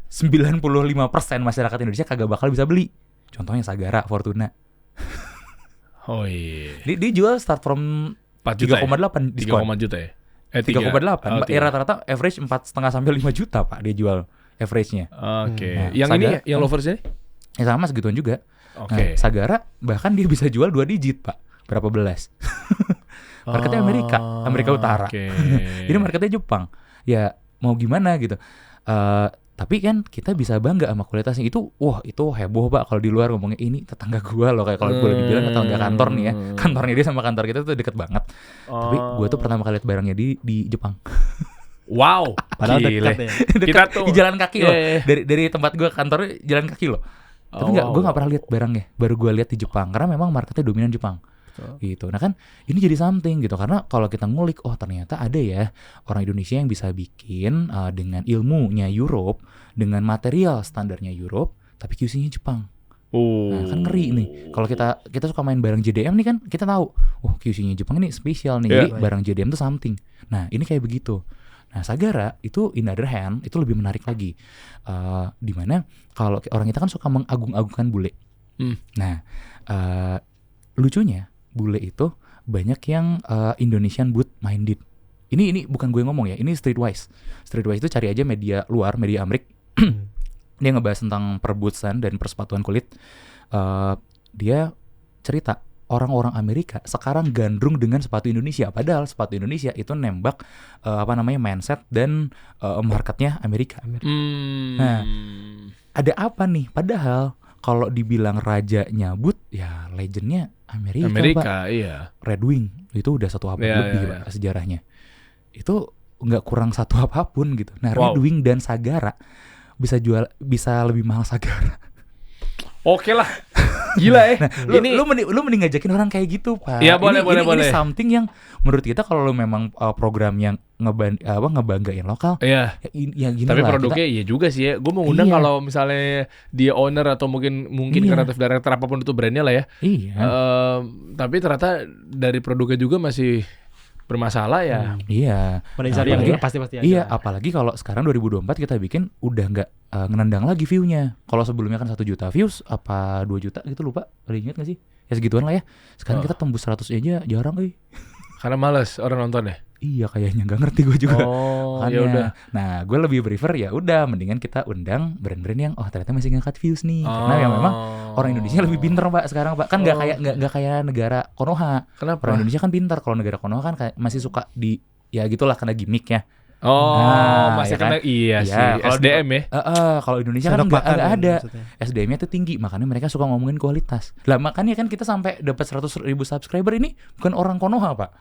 95% masyarakat Indonesia kagak bakal bisa beli. Contohnya Sagara, Fortuna. Oh iya. Dia jual start from 4 juta 3,8 diskon. 3 juta ya? 3,8. Oh, Rata-rata average 4,5 sampai 5 juta Pak dia jual average-nya. Oke. Nah, Yang Sagara, ini yang lovers ini? Ya sama segituan juga. Oke. Nah, Sagara bahkan dia bisa jual 2 digit Pak. Berapa belas? Marketnya Amerika Utara. Oke. Jadi marketnya Jepang. Ya mau gimana gitu. Tapi kan kita bisa bangga sama kualitasnya. Itu heboh Pak kalau di luar ngomongnya ini tetangga gua loh, kayak kalau gue lebih bilang tetangga kantor nih ya. Kantornya dia sama kantor kita tuh deket banget. Tapi gua tuh pertama kali lihat barangnya di Jepang. Wow. Padahal Gile. dekat ya. Kita tuh jalan kaki loh. Iya. Dari tempat gua kantornya jalan kaki loh. Tapi gue nggak pernah lihat barangnya. Baru gue lihat di Jepang karena memang marketnya dominan Jepang. Gitu. Nah kan ini jadi something gitu, karena kalau kita ngulik, oh ternyata ada ya orang Indonesia yang bisa bikin dengan ilmunya Europe, dengan material standarnya Europe, tapi QC-nya Jepang. Nah kan ngeri nih. Kalau kita suka main barang JDM nih kan, kita tahu, oh QC-nya Jepang ini spesial nih. Jadi barang JDM tuh something. Nah ini kayak begitu. Nah Sagara itu in other hand itu lebih menarik lagi, dimana kalau orang kita kan suka mengagung-agungkan bule. Nah lucunya bule itu banyak yang Indonesian boot minded. Ini bukan gue ngomong ya, ini Streetwise. Streetwise itu cari aja media luar, media Amrik. Dia ngebahas tentang perbootsan dan persepatuan kulit. Dia cerita orang-orang Amerika sekarang gandrung dengan sepatu Indonesia, padahal sepatu Indonesia itu nembak mindset dan marketnya Amerika. Nah, ada apa nih? Padahal kalau dibilang raja nyabut, ya legendnya Amerika Pak. Iya. Red Wing itu udah satu abad lebih Pak, sejarahnya. Itu nggak kurang satu apapun gitu. Nah, Red Wing dan Sagara bisa lebih mahal Sagara. Oke lah. Gila ya. Nah, lu mending ngajakin orang kayak gitu, Pak. Iya, boleh. Ini something yang menurut kita kalau lu memang program yang ngebanggain lokal. Iya. Ya gini tapi lah, produknya iya juga sih ya. Gue mau undang kalau misalnya dia owner atau mungkin kreatif director apapun itu brandnya lah ya. Iya. Tapi ternyata dari produknya juga masih bermasalah ya. Iya. Pada intinya pasti ada. Iya, apalagi kalau sekarang 2024 kita bikin udah nggak ngenandang lagi view-nya. Kalau sebelumnya kan 1 juta views, apa 2 juta gitu lupa. Ada ingat nggak sih? Ya segituan lah ya. Sekarang kita tembus 100 aja jarang, Karena males orang nonton ya. Iya kayaknya, nggak ngerti gue juga. Ya udah. Nah, gue lebih prefer ya udah mendingan kita undang brand-brand yang ternyata masih ngangkat views nih. Karena yang memang orang Indonesia lebih pinter Pak sekarang Pak. Kan nggak kayak negara Konoha. Kenapa? Orang Indonesia kan pintar. Kalau negara Konoha kan kayak masih suka ya gitulah kena gimmicknya. Masih ya kan? kena iya sih. Kalau SDM ya. Kalau Indonesia kan nggak ada. SDM-nya tuh tinggi, makanya mereka suka ngomongin kualitas. Lah makanya kan kita sampai dapat 100.000 subscriber ini bukan orang Konoha Pak.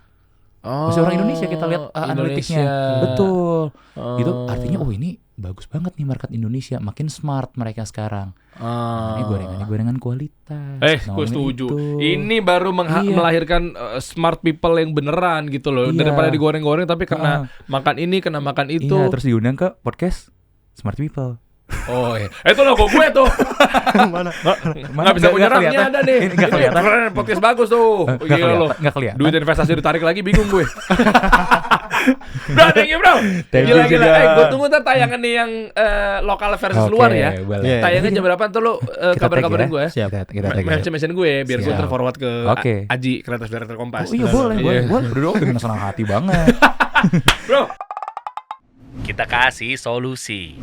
Masih orang Indonesia, kita lihat analitiknya. Betul. Itu artinya ini bagus banget nih market Indonesia, makin smart mereka sekarang. Ini gorengan kualitas. Gue setuju. Ini baru melahirkan smart people yang beneran gitu loh. Daripada digoreng-goreng tapi kena makan ini, kena makan itu. Iya, terus diundang ke podcast Smart People. Oh iya. Itu logo gue tuh. Mana? Nggak bisa menyerangnya ada nih. Nggak kelihatan. Keren, podcast bagus tuh. Gila lo. Nggak kelihatan. Duit investasi ditarik lagi bingung gue. Bro, thank you bro. Thank you Gila. juga. Gue tunggu ntar tayangan nih yang lokal versus luar ya. Boleh. Tayangnya jam berapa tuh lo kabar-kabarin gue. Siap. Kita tag ya. Mention gue biar gue Siap. terforward ke Oke. Aji, kreatif director Kompas. Iya boleh. Berdua dengan senang hati banget. Bro. Kita kasih solusi.